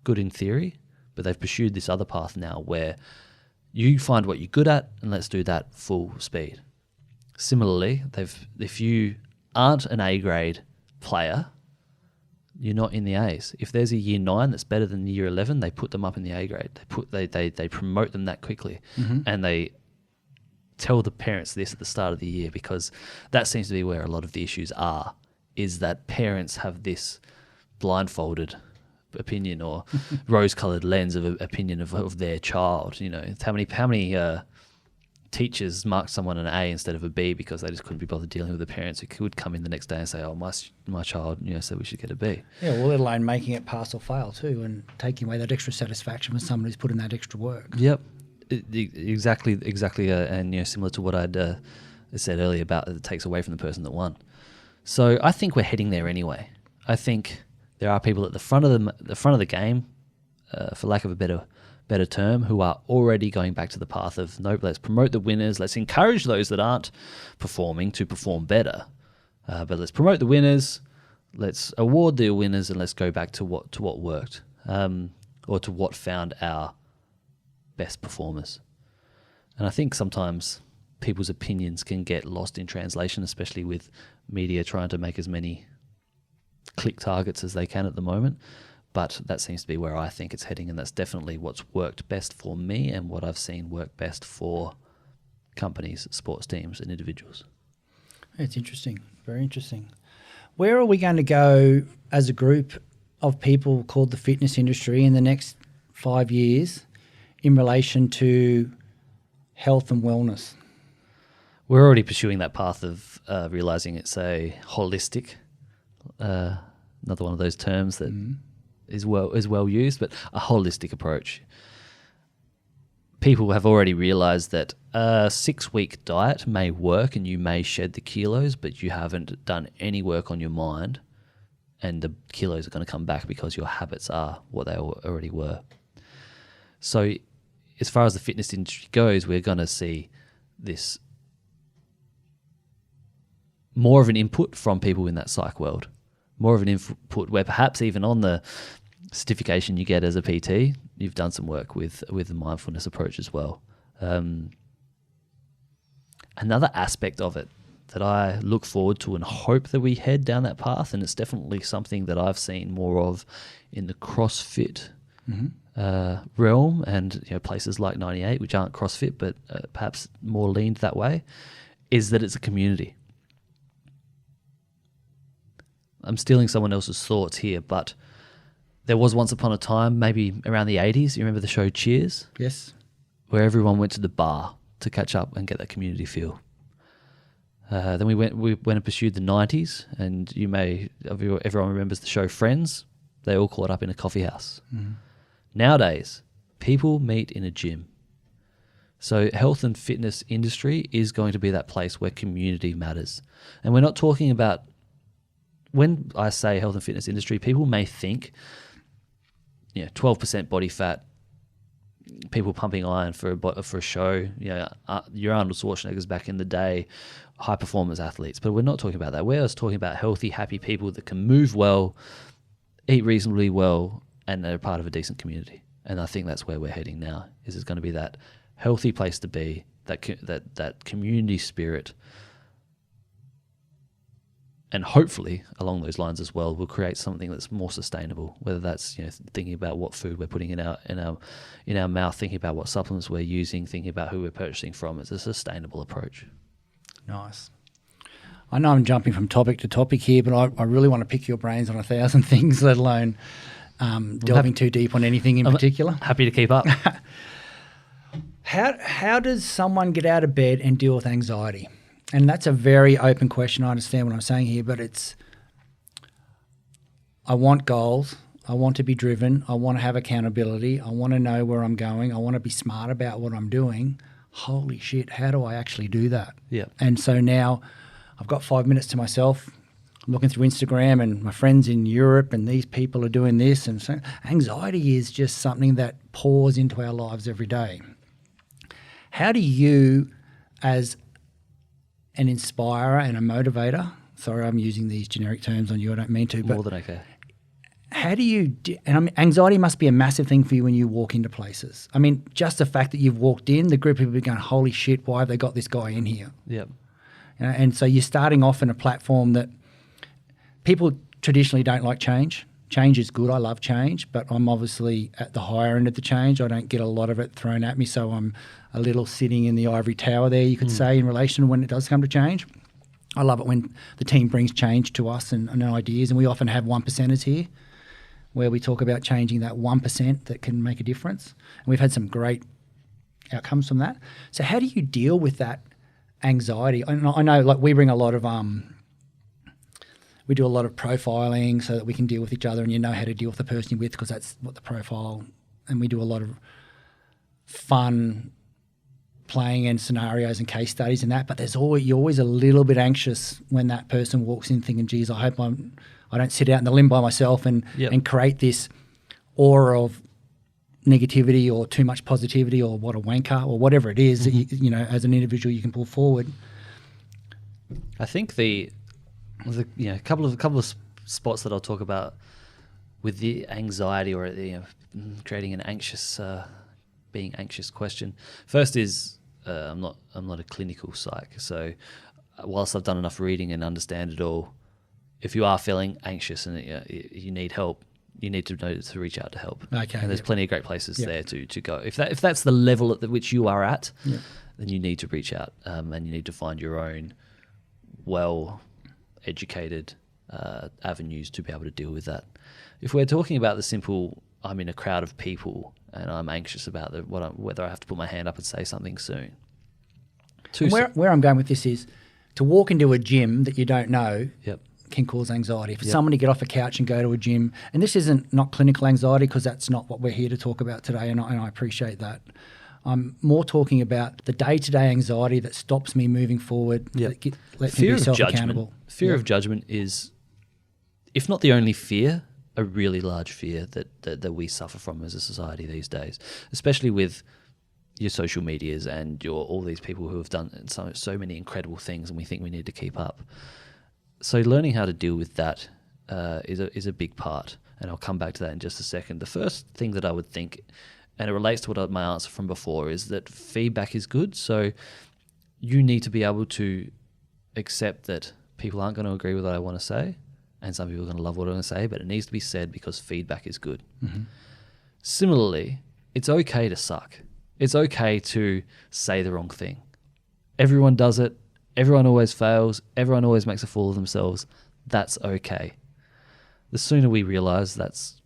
Good in theory, but they've pursued this other path now where you find what you're good at and let's do that full speed. Similarly, if you aren't an A grade player, you're not in the A's. If there's a year 9 that's better than the year 11, they put them up in the A grade. They promote them that quickly, and they tell the parents this at the start of the year, because that seems to be where a lot of the issues are, is that parents have this blindfolded opinion or rose-coloured lens of opinion of their child. How many teachers marked someone an A instead of a B because they just couldn't be bothered dealing with the parents who could come in the next day and say, "Oh, my child, said we should get a B." Yeah, well, let alone making it pass or fail too, and taking away that extra satisfaction with someone who's put in that extra work. Yep, exactly, and similar to what I'd said earlier about it takes away from the person that won. So I think we're heading there anyway. I think there are people at the front of the game, for lack of a better term, who are already going back to the path of, nope, let's promote the winners, let's encourage those that aren't performing to perform better, but let's promote the winners, let's award the winners, and let's go back to what worked, or to what found our best performers. And I think sometimes people's opinions can get lost in translation, especially with media trying to make as many click targets as they can at the moment. But that seems to be where I think it's heading, and that's definitely what's worked best for me and what I've seen work best for companies, sports teams, and individuals. It's interesting, very interesting. Where are we going to go as a group of people called the fitness industry in the next 5 years in relation to health and wellness? We're already pursuing that path of realising it's a holistic, another one of those terms that is well used, but a holistic approach. People have already realised that a 6-week diet may work and you may shed the kilos, but you haven't done any work on your mind. and the kilos are going to come back because your habits are what they already were. So as far as the fitness industry goes, we're going to see this more of an input from people in that psych world, more of an input where perhaps even on the certification you get as a PT, you've done some work with the mindfulness approach as well. Another aspect of it that I look forward to and hope that we head down that path, and it's definitely something that I've seen more of in the CrossFit realm, and places like 98, which aren't CrossFit but perhaps more leaned that way, is that it's a community. I'm stealing someone else's thoughts here, but there was once upon a time, maybe around the 80s, you remember the show Cheers? Yes. Where everyone went to the bar to catch up and get that community feel. Then we went and pursued the 90s, and everyone remembers the show Friends. They all caught up in a coffee house. Mm. Nowadays, people meet in a gym. So health and fitness industry is going to be that place where community matters. And we're not talking about, when I say health and fitness industry, people may think 12% body fat, people pumping iron for a show, your Arnold Schwarzenegger's back in the day, high performance athletes. But we're not talking about that. We're just talking about healthy, happy people that can move well, eat reasonably well, and they're part of a decent community. And I think that's where we're heading now. Is it's going to be that healthy place to be, that community spirit. And hopefully, along those lines as well, we'll create something that's more sustainable. Whether that's thinking about what food we're putting in our mouth, thinking about what supplements we're using, thinking about who we're purchasing from. It's a sustainable approach. Nice. I know I'm jumping from topic to topic here, but I really want to pick your brains on 1,000 things, let alone delving too deep on anything in particular. Happy to keep up. How does someone get out of bed and deal with anxiety? And that's a very open question. I understand what I'm saying here, but I want goals. I want to be driven. I want to have accountability. I want to know where I'm going. I want to be smart about what I'm doing. Holy shit, how do I actually do that? Yeah. And so now I've got 5 minutes to myself. I'm looking through Instagram and my friends in Europe, and these people are doing this. And so anxiety is just something that pours into our lives every day. How do you, as an inspirer and a motivator, sorry, I'm using these generic terms on you, I don't mean to, but more than okay. How do you, anxiety must be a massive thing for you when you walk into places. I mean, just the fact that you've walked in, the group of people are going, holy shit, why have they got this guy in here? Yep. And so you're starting off in a platform that people traditionally don't like change. Change is good. I love change, but I'm obviously at the higher end of the change. I don't get a lot of it thrown at me, so I'm a little sitting in the ivory tower there, you could say, in relation to when it does come to change. I love it when the team brings change to us and ideas, and we often have 1%ers here where we talk about changing that 1% that can make a difference. And we've had some great outcomes from that. So how do you deal with that anxiety? I know like we bring a lot of we do a lot of profiling so that we can deal with each other, and you know how to deal with the person you're with because that's what the profile, and we do a lot of fun playing and scenarios and case studies and that, but you're always a little bit anxious when that person walks in thinking, geez, I hope I don't sit out in the limb by myself and create this aura of negativity or too much positivity or what a wanker or whatever it is that you know, as an individual you can pull forward. I think a couple of spots that I'll talk about with the anxiety or creating an anxious being anxious question. First is I'm not a clinical psych, so whilst I've done enough reading and understand it all, if you are feeling anxious and you need help, you need to know to reach out to help. Okay, and there's plenty of great places there to go. If that's the level at which you are at, then you need to reach out and you need to find your own well-educated avenues to be able to deal with that. If we're talking about the simple, I'm in a crowd of people and I'm anxious about whether I have to put my hand up and say something soon. Where I'm going with this is to walk into a gym that you don't know can cause anxiety. For someone to get off a couch and go to a gym, and this isn't not clinical anxiety because that's not what we're here to talk about today, and I appreciate that. I'm more talking about the day-to-day anxiety that stops me moving forward. That lets me be self-accountable. Fear of judgment is if not the only fear, a really large fear that we suffer from as a society these days, especially with your social medias and all these people who have done so many incredible things, and we think we need to keep up. So learning how to deal with that is a big part, and I'll come back to that in just a second. The first thing that I would think, and it relates to my answer from before, is that feedback is good. So you need to be able to accept that people aren't going to agree with what I want to say, and some people are going to love what I'm going to say, but it needs to be said because feedback is good. Mm-hmm. Similarly, it's okay to suck. It's okay to say the wrong thing. Everyone does it. Everyone always fails. Everyone always makes a fool of themselves. That's okay. The sooner we realize that's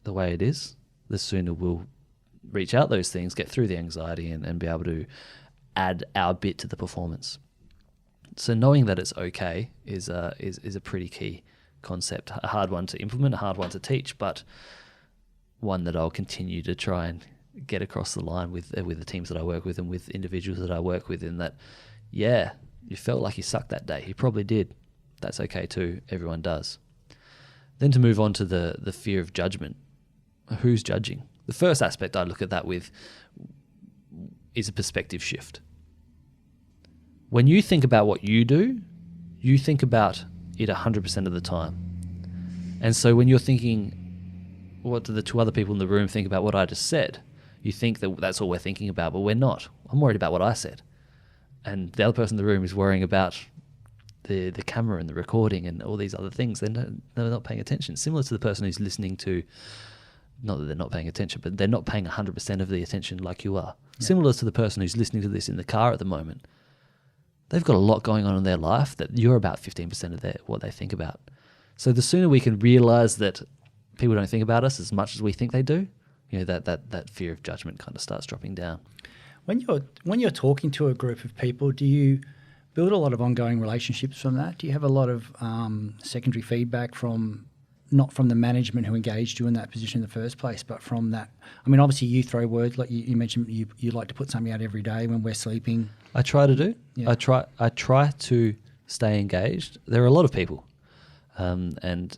the way it is, the sooner we'll reach out those things, get through the anxiety, and be able to add our bit to the performance. So knowing that it's okay is a pretty key concept. A hard one to implement, a hard one to teach, but one that I'll continue to try and get across the line with the teams that I work with and with individuals that I work with, in that, yeah, you felt like you sucked that day. You probably did. That's okay too. Everyone does. Then to move on to the fear of judgment. Who's judging? The first aspect I look at that with is a perspective shift. When you think about what you do, you think about it 100% of the time. And so when you're thinking, what do the two other people in the room think about what I just said? You think that that's all we're thinking about, but we're not. I'm worried about what I said. And the other person in the room is worrying about the camera and the recording and all these other things. They're not paying attention. Similar to the person who's listening to, not that they're not paying attention, but they're not paying 100% of the attention like you are. Yeah. Similar to the person who's listening to this in the car at the moment. They've got a lot going on in their life that you're about 15% of what they think about. So the sooner we can realize that people don't think about us as much as we think they do, that fear of judgment kind of starts dropping down. When you're talking to a group of people, do you build a lot of ongoing relationships from that? Do you have a lot of secondary feedback not from the management who engaged you in that position in the first place, but from that? I mean, obviously you throw words, like you mentioned you like to put something out every day when we're sleeping. I try to do. Yeah. I try to stay engaged. There are a lot of people. And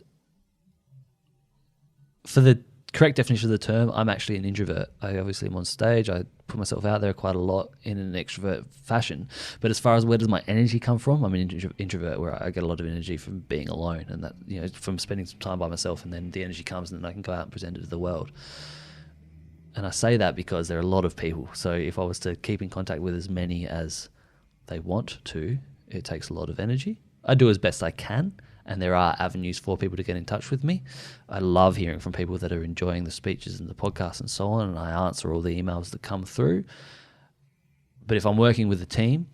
for the correct definition of the term, I'm actually an introvert. I obviously am on stage. I put myself out there quite a lot in an extrovert fashion. But as far as where does my energy come from, I'm an introvert where I get a lot of energy from being alone, and that from spending some time by myself, and then the energy comes and then I can go out and present it to the world. And I say that because there are a lot of people. So if I was to keep in contact with as many as they want to, it takes a lot of energy. I do as best I can. And there are avenues for people to get in touch with me. I love hearing from people that are enjoying the speeches and the podcasts and so on, and I answer all the emails that come through. But if I'm working with a team,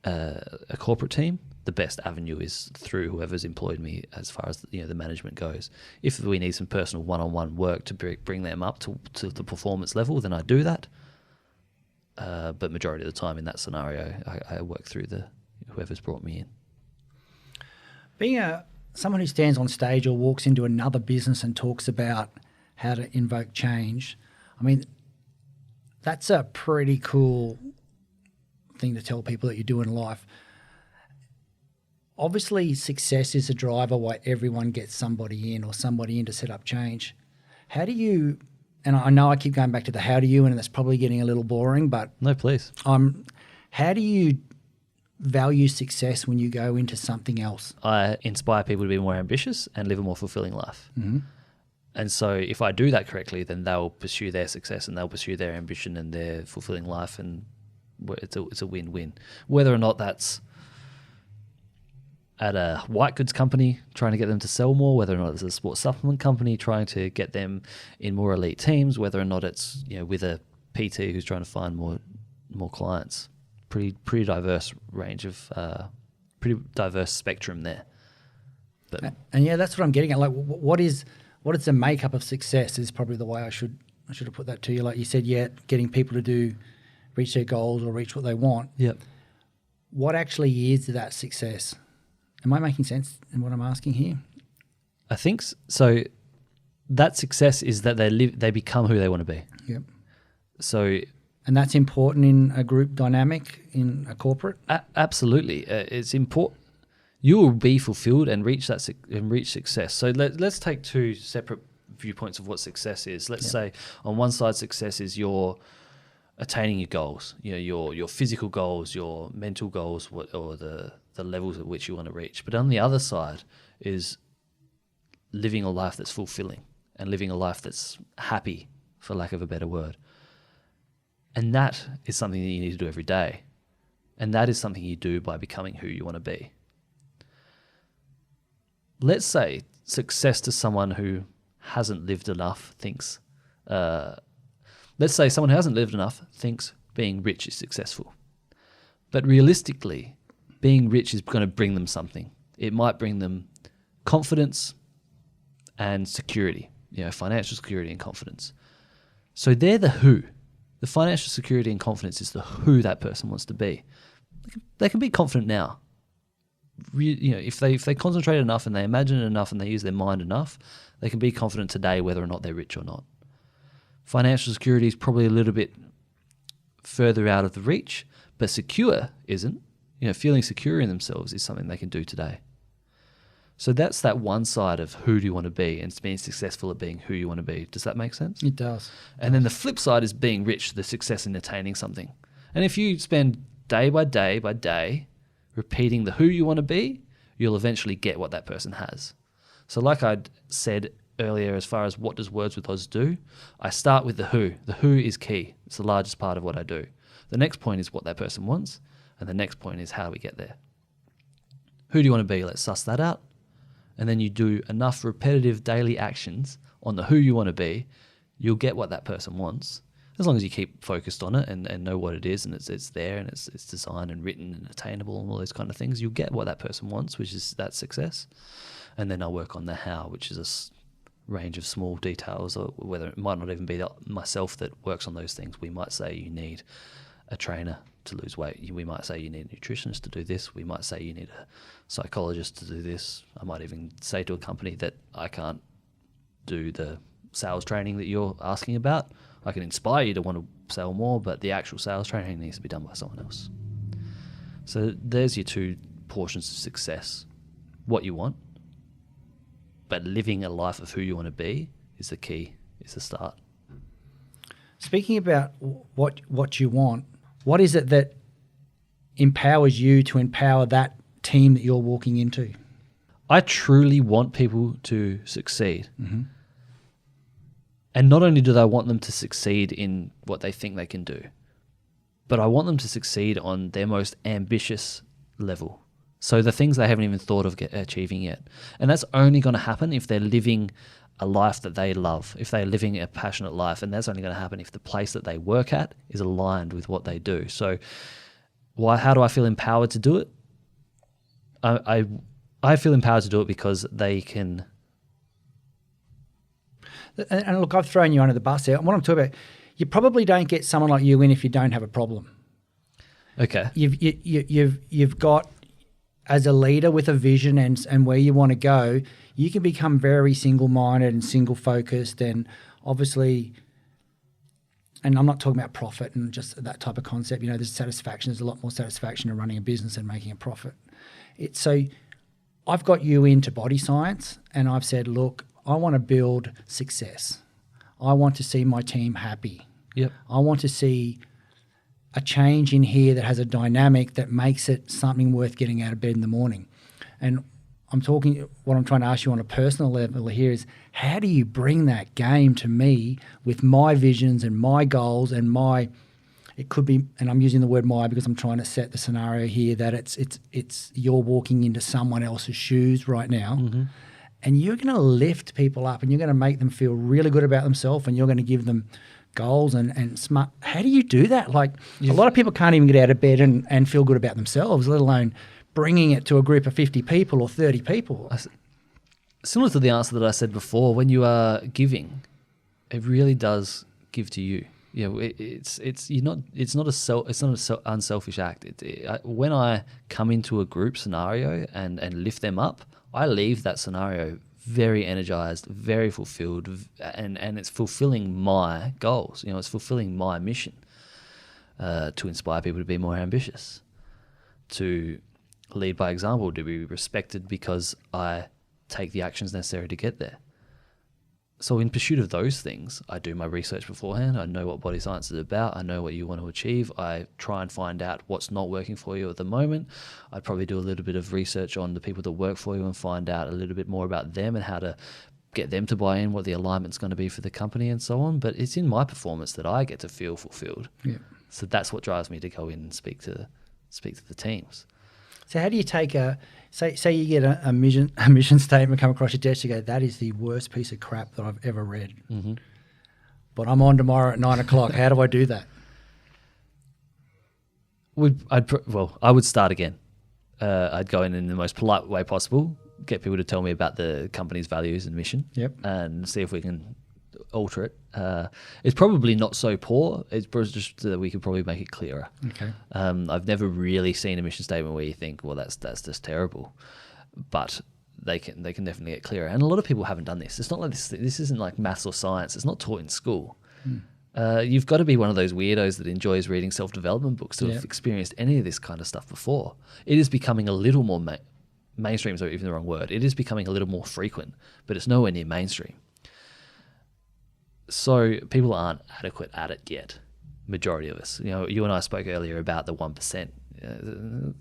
a corporate team, the best avenue is through whoever's employed me as far as the management goes. If we need some personal one-on-one work to bring them up to the performance level, then I do that. But majority of the time in that scenario, I work through whoever's brought me in. Being someone who stands on stage or walks into another business and talks about how to invoke change, I mean, that's a pretty cool thing to tell people that you do in life. Obviously, success is a driver why everyone gets somebody in to set up change. How do you, and I know I keep going back to the how do you, and that's probably getting a little boring, but... No, please. How do you value success when you go into something else? I inspire people to be more ambitious and live a more fulfilling life. Mm-hmm. And so if I do that correctly, then they'll pursue their success and they'll pursue their ambition and their fulfilling life, and it's a win-win. Whether or not that's at a white goods company trying to get them to sell more, whether or not it's a sports supplement company trying to get them in more elite teams, whether or not it's with a PT who's trying to find more clients. Pretty diverse range of pretty diverse spectrum there. But and that's what I'm getting at. Like, what is the makeup of success is probably the way I should have put that to you. Like you said, getting people to reach their goals or reach what they want. Yep. What actually is that success? Am I making sense in what I'm asking here? I think so. That success is that they become who they want to be. Yep. So. And that's important in a group dynamic, in a corporate? Absolutely. It's important. you will be fulfilled and reach success. So let's take two separate viewpoints of what success is. Let's say on one side, success is your attaining your goals, your physical goals, your mental goals, or the levels at which you want to reach. But on the other side is living a life that's fulfilling and living a life that's happy, for lack of a better word. And that is something that you need to do every day. And that is something you do by becoming who you want to be. Let's say success to someone who hasn't lived enough thinks, let's say someone who hasn't lived enough thinks being rich is successful. But realistically, being rich is going to bring them something. It might bring them confidence and security, financial security and confidence. So they're the who. The financial security and confidence is the who that person wants to be. They can be confident now. If they concentrate enough and they imagine it enough and they use their mind enough, they can be confident today whether or not they're rich or not. Financial security is probably a little bit further out of the reach, but secure isn't. Feeling secure in themselves is something they can do today. So that's that one side of who do you want to be, and it's being successful at being who you want to be. Does that make sense? It does. And then the flip side is being rich, the success in attaining something. And if you spend day by day by day repeating the who you want to be, you'll eventually get what that person has. So like I said earlier, as far as what does Words with Oz do, I start with the who. The who is key. It's the largest part of what I do. The next point is what that person wants, and the next point is how do we get there. Who do you want to be? Let's suss that out. And then you do enough repetitive daily actions on the who you want to be, you'll get what that person wants. As long as you keep focused on it and know what it is, and it's there and it's designed and written and attainable and all those kind of things, you'll get what that person wants, which is that success. And then I'll work on the how, which is a range of small details, or whether it might not even be myself that works on those things. We might say you need a trainer to lose weight. We might say you need a nutritionist to do this. We might say you need a psychologist to do this. I might even say to a company that I can't do the sales training that you're asking about. I can inspire you to want to sell more, but the actual sales training needs to be done by someone else. So there's your two portions of success. What you want, but living a life of who you want to be is the key, is the start. Speaking about what you want, what is it that empowers you to empower that team that you're walking into? I truly want people to succeed. Mm-hmm. And not only do I want them to succeed in what they think they can do, but I want them to succeed on their most ambitious level. So the things they haven't even thought of achieving yet. And that's only going to happen if they're living a life that they love, if they're living a passionate life. And that's only going to happen if the place that they work at is aligned with what they do. So how do I feel empowered to do it? I feel empowered to do it because they can. And look, I've thrown you under the bus there. What I'm talking about, you probably don't get someone like you in if you don't have a problem. Okay. You've got, as a leader with a vision and where you want to go, you can become very single-minded and single-focused, and obviously, and I'm not talking about profit and just that type of concept. There's satisfaction. There's a lot more satisfaction in running a business and making a profit. So I've got you into body science, and I've said, look, I want to build success. I want to see my team happy. Yep. I want to see a change in here that has a dynamic that makes it something worth getting out of bed in the morning. And what I'm trying to ask you on a personal level here is, how do you bring that game to me with my visions and my goals and it could be, and I'm using the word my because I'm trying to set the scenario here that it's you're walking into someone else's shoes right now. Mm-hmm. And you're going to lift people up and you're going to make them feel really good about themselves, and you're going to give them goals and smart. How do you do that? Like, a lot of people can't even get out of bed and feel good about themselves, let alone bringing it to a group of 50 people or 30 people. Similar to the answer that I said before, when you are giving, it really does give to you. It's not an unselfish act. When I come into a group scenario and lift them up, I leave that scenario very energized, very fulfilled, and it's fulfilling my goals. It's fulfilling my mission to inspire people to be more ambitious, to lead by example, to be respected because I take the actions necessary to get there. So in pursuit of those things, I do my research beforehand. I know what body science is about. I know what you want to achieve. I try and find out what's not working for you at the moment. I'd probably do a little bit of research on the people that work for you and find out a little bit more about them and how to get them to buy in, what the alignment's going to be for the company and so on. But it's in my performance that I get to feel fulfilled. Yeah. So that's what drives me to go in and speak to the teams. So how do you take say you get a mission statement come across your desk, you go, that is the worst piece of crap that I've ever read. Mm-hmm. But I'm on tomorrow at 9 o'clock. How do I do that? I would start again. I'd go in the most polite way possible, get people to tell me about the company's values and mission, and see if we can alter it. It's probably not so poor. It's just that we could probably make it clearer. Okay. I've never really seen a mission statement where you think, well, that's just terrible, but they can definitely get clearer. And a lot of people haven't done this. It's not like this isn't like maths or science. It's not taught in school. You've got to be one of those weirdos that enjoys reading self-development books to have experienced any of this kind of stuff before. It is becoming a little more mainstream is even the wrong word. It is becoming a little more frequent, but it's nowhere near mainstream. So people aren't adequate at it yet. Majority of us. You know, you and I spoke earlier about the 1%.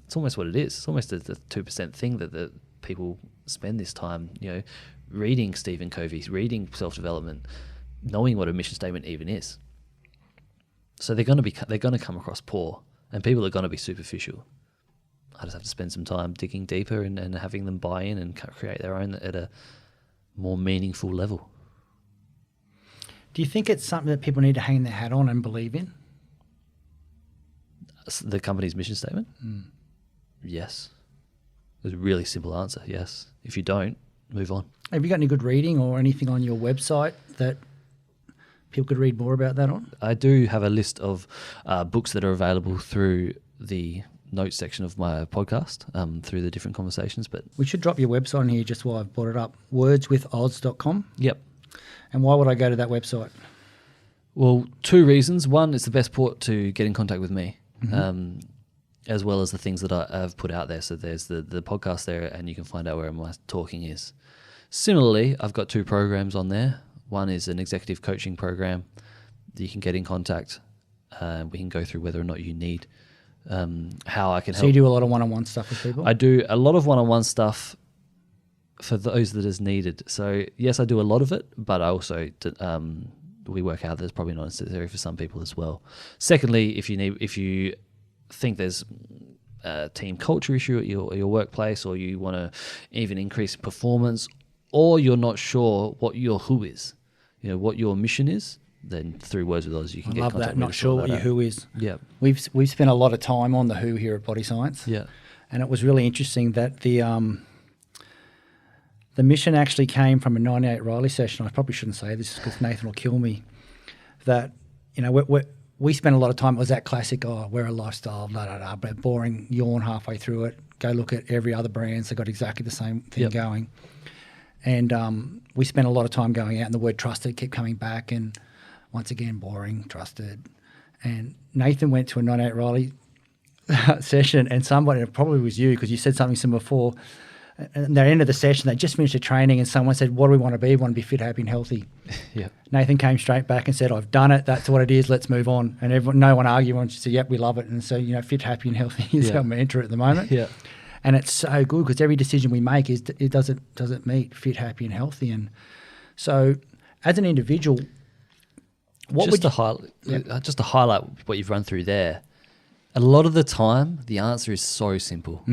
It's almost what it is. It's almost the 2% thing that the people spend this time, reading Stephen Covey's, reading self-development, knowing what a mission statement even is. So they're going to come across poor, and people are going to be superficial. I just have to spend some time digging deeper and having them buy in and create their own at a more meaningful level. Do you think it's something that people need to hang their hat on and believe in? The company's mission statement? Yes. It's a really simple answer, yes. If you don't, move on. Have you got any good reading or anything on your website that people could read more about that on? I do have a list of books that are available through the notes section of my podcast, through the different conversations. But we should drop your website in here just while I've brought it up, wordswithoz.com. Yep. And why would I go to that website? Well, two reasons. One, it's the best port to get in contact with me, as well as the things that I've put out there. So there's the podcast there, and you can find out where my talking is. Similarly, I've got two programs on there. One is an executive coaching program that you can get in contact. We can go through whether or not you need how I can help. So you do a lot of one-on-one stuff with people? I do a lot of one-on-one stuff for those that is needed. So yes, I do a lot of it, but I also we work out that it's probably not necessary for some people as well. Secondly, if you think there's a team culture issue at your workplace, or you want to even increase performance, or you're not sure what your who is, what your mission is, then through Words with Oz you can get contact with us. Not sure what your who is. Yeah. We've spent a lot of time on the who here at Body Science. Yeah. And it was really interesting that the mission actually came from a 98 Riley session. I probably shouldn't say this because Nathan will kill me. That, we spent a lot of time, it was that classic, we're a lifestyle, but boring, yawn halfway through it. Go look at every other brands, they've got exactly the same thing going. And we spent a lot of time going out, and the word trusted kept coming back, and once again, boring, trusted. And Nathan went to a 98 Riley session, and somebody, it probably was you, because you said something similar before, at the end of the session, they just finished the training, and someone said, what do we want to be? We want to be fit, happy, and healthy. Yeah. Nathan came straight back and said, I've done it. That's what it is. Let's move on. And no one argued. Everyone just said, yep, we love it. And so, fit, happy, and healthy is our mantra at the moment. Yeah. And it's so good because every decision we make does it meet fit, happy, and healthy. And so, as an individual, just to highlight what you've run through there, a lot of the time the answer is so simple.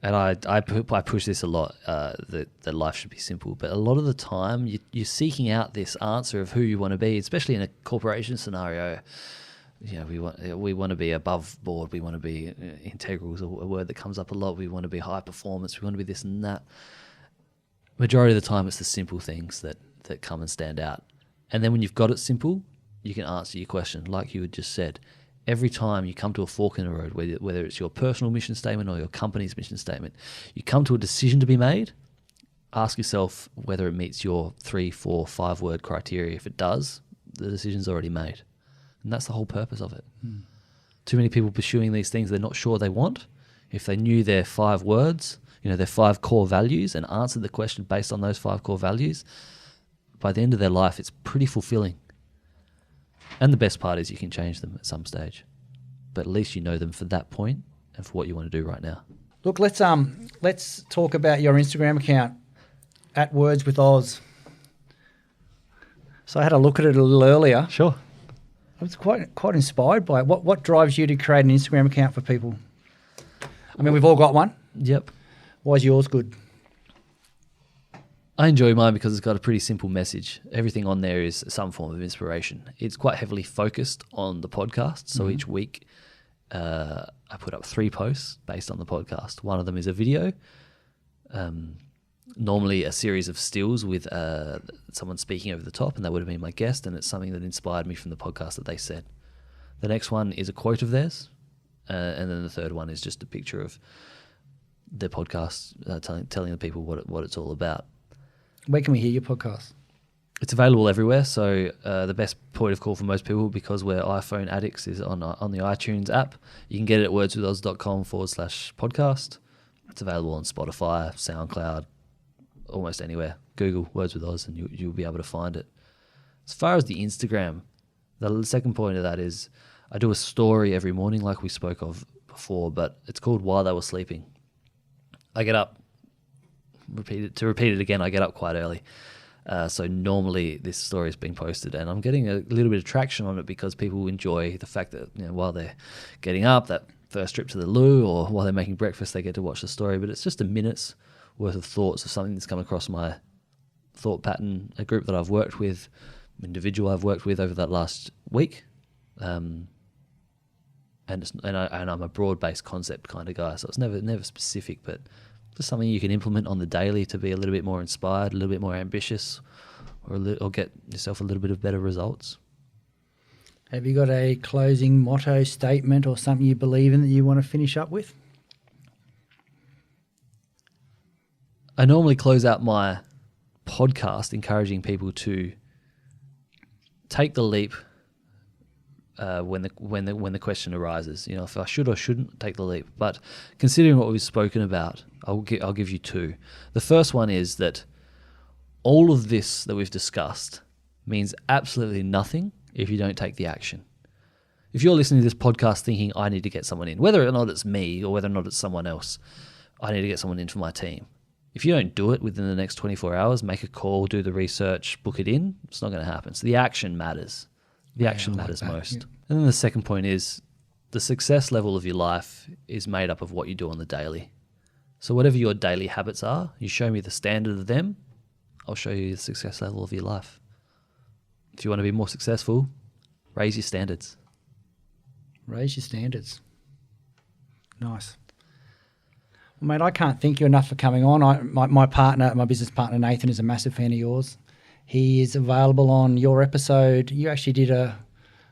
And I push this a lot, that life should be simple. But a lot of the time, you're seeking out this answer of who you want to be, especially in a corporation scenario. We want to be above board. We want to be integral is a word that comes up a lot. We want to be high performance. We want to be this and that. Majority of the time, it's the simple things that come and stand out. And then when you've got it simple, you can answer your question, like you had just said. Every time you come to a fork in the road, whether it's your personal mission statement or your company's mission statement, you come to a decision to be made, ask yourself whether it meets your 3, 4, 5 word criteria. If it does, the decision's already made. And that's the whole purpose of it. Too many people pursuing these things they're not sure they want. If they knew their 5 words, their 5 core values, and answered the question based on those 5 core values, by the end of their life, it's pretty fulfilling. And the best part is you can change them at some stage. But at least you know them for that point and for what you want to do right now. Look, let's talk about your Instagram account, @WordsWithOz. So I had a look at it a little earlier. Sure. I was quite inspired by it. What drives you to create an Instagram account for people? I mean, we've all got one. Yep. Why is yours good? I enjoy mine because it's got a pretty simple message. Everything on there is some form of inspiration. It's quite heavily focused on the podcast. So each week I put up 3 posts based on the podcast. One of them is a video, normally a series of stills with someone speaking over the top, and that would have been my guest, and it's something that inspired me from the podcast that they said. The next one is a quote of theirs, and then the third one is just a picture of their podcast, telling the people what it's all about. Where can we hear your podcast? It's available everywhere. So the best point of call for most people, because we're iPhone addicts, is on the iTunes app. You can get it at wordswithoz.com/podcast. It's available on Spotify, SoundCloud, almost anywhere. Google Words with Oz and you'll be able to find it. As far as the Instagram, the second point of that is I do a story every morning like we spoke of before, but it's called While They Were Sleeping. I get up, to repeat it again, I get up quite early. So normally this story is being posted, and I'm getting a little bit of traction on it because people enjoy the fact that while they're getting up, that first trip to the loo, or while they're making breakfast, they get to watch the story. But it's just a minute's worth of thoughts of something that's come across my thought pattern, a group that I've worked with, individual I've worked with over that last week. And I'm a broad-based concept kind of guy, so it's never specific, but just something you can implement on the daily to be a little bit more inspired, a little bit more ambitious, or get yourself a little bit of better results. Have you got a closing motto, statement, or something you believe in that you want to finish up with? I normally close out my podcast encouraging people to take the leap when the question arises. If I should or shouldn't take the leap. But considering what we've spoken about, I'll give you 2. The first one is that all of this that we've discussed means absolutely nothing if you don't take the action. If you're listening to this podcast thinking, I need to get someone in, whether or not it's me or whether or not it's someone else, I need to get someone in for my team. If you don't do it within the next 24 hours, make a call, do the research, book it in, it's not going to happen. So the action matters. The action matters most. Yeah. And then the second point is the success level of your life is made up of what you do on the daily. So whatever your daily habits are, you show me the standard of them, I'll show you the success level of your life. If you want to be more successful, raise your standards. Raise your standards. Nice. Well, mate, I can't thank you enough for coming on. My business partner, Nathan, is a massive fan of yours. He is available on your episode. You actually did a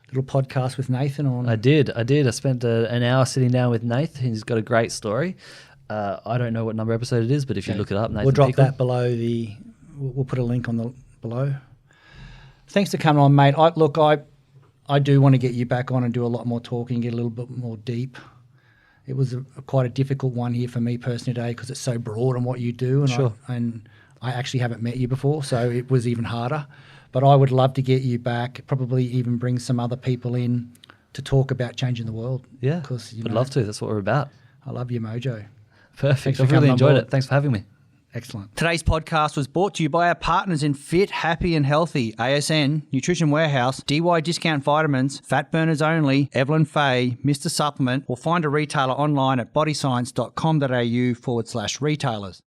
little podcast with Nathan on. I did. I spent an hour sitting down with Nathan. He's got a great story. I don't know what number episode it is, but if you look it up, Nathan, we'll drop that below we'll put a link on the below. Thanks for coming on, mate. I do want to get you back on and do a lot more talking, get a little bit more deep. It was quite a difficult one here for me personally today because it's so broad on what you do, and sure. I actually haven't met you before, so it was even harder. But I would love to get you back, probably even bring some other people in to talk about changing the world. Yeah, would love to. That's what we're about. I love your mojo. Perfect. I've really enjoyed it. Thanks for having me. Excellent. Today's podcast was brought to you by our partners in Fit, Happy and Healthy, ASN, Nutrition Warehouse, DY Discount Vitamins, Fat Burners Only, Evelyn Faye, Mr. Supplement, or find a retailer online at bodyscience.com.au/retailers.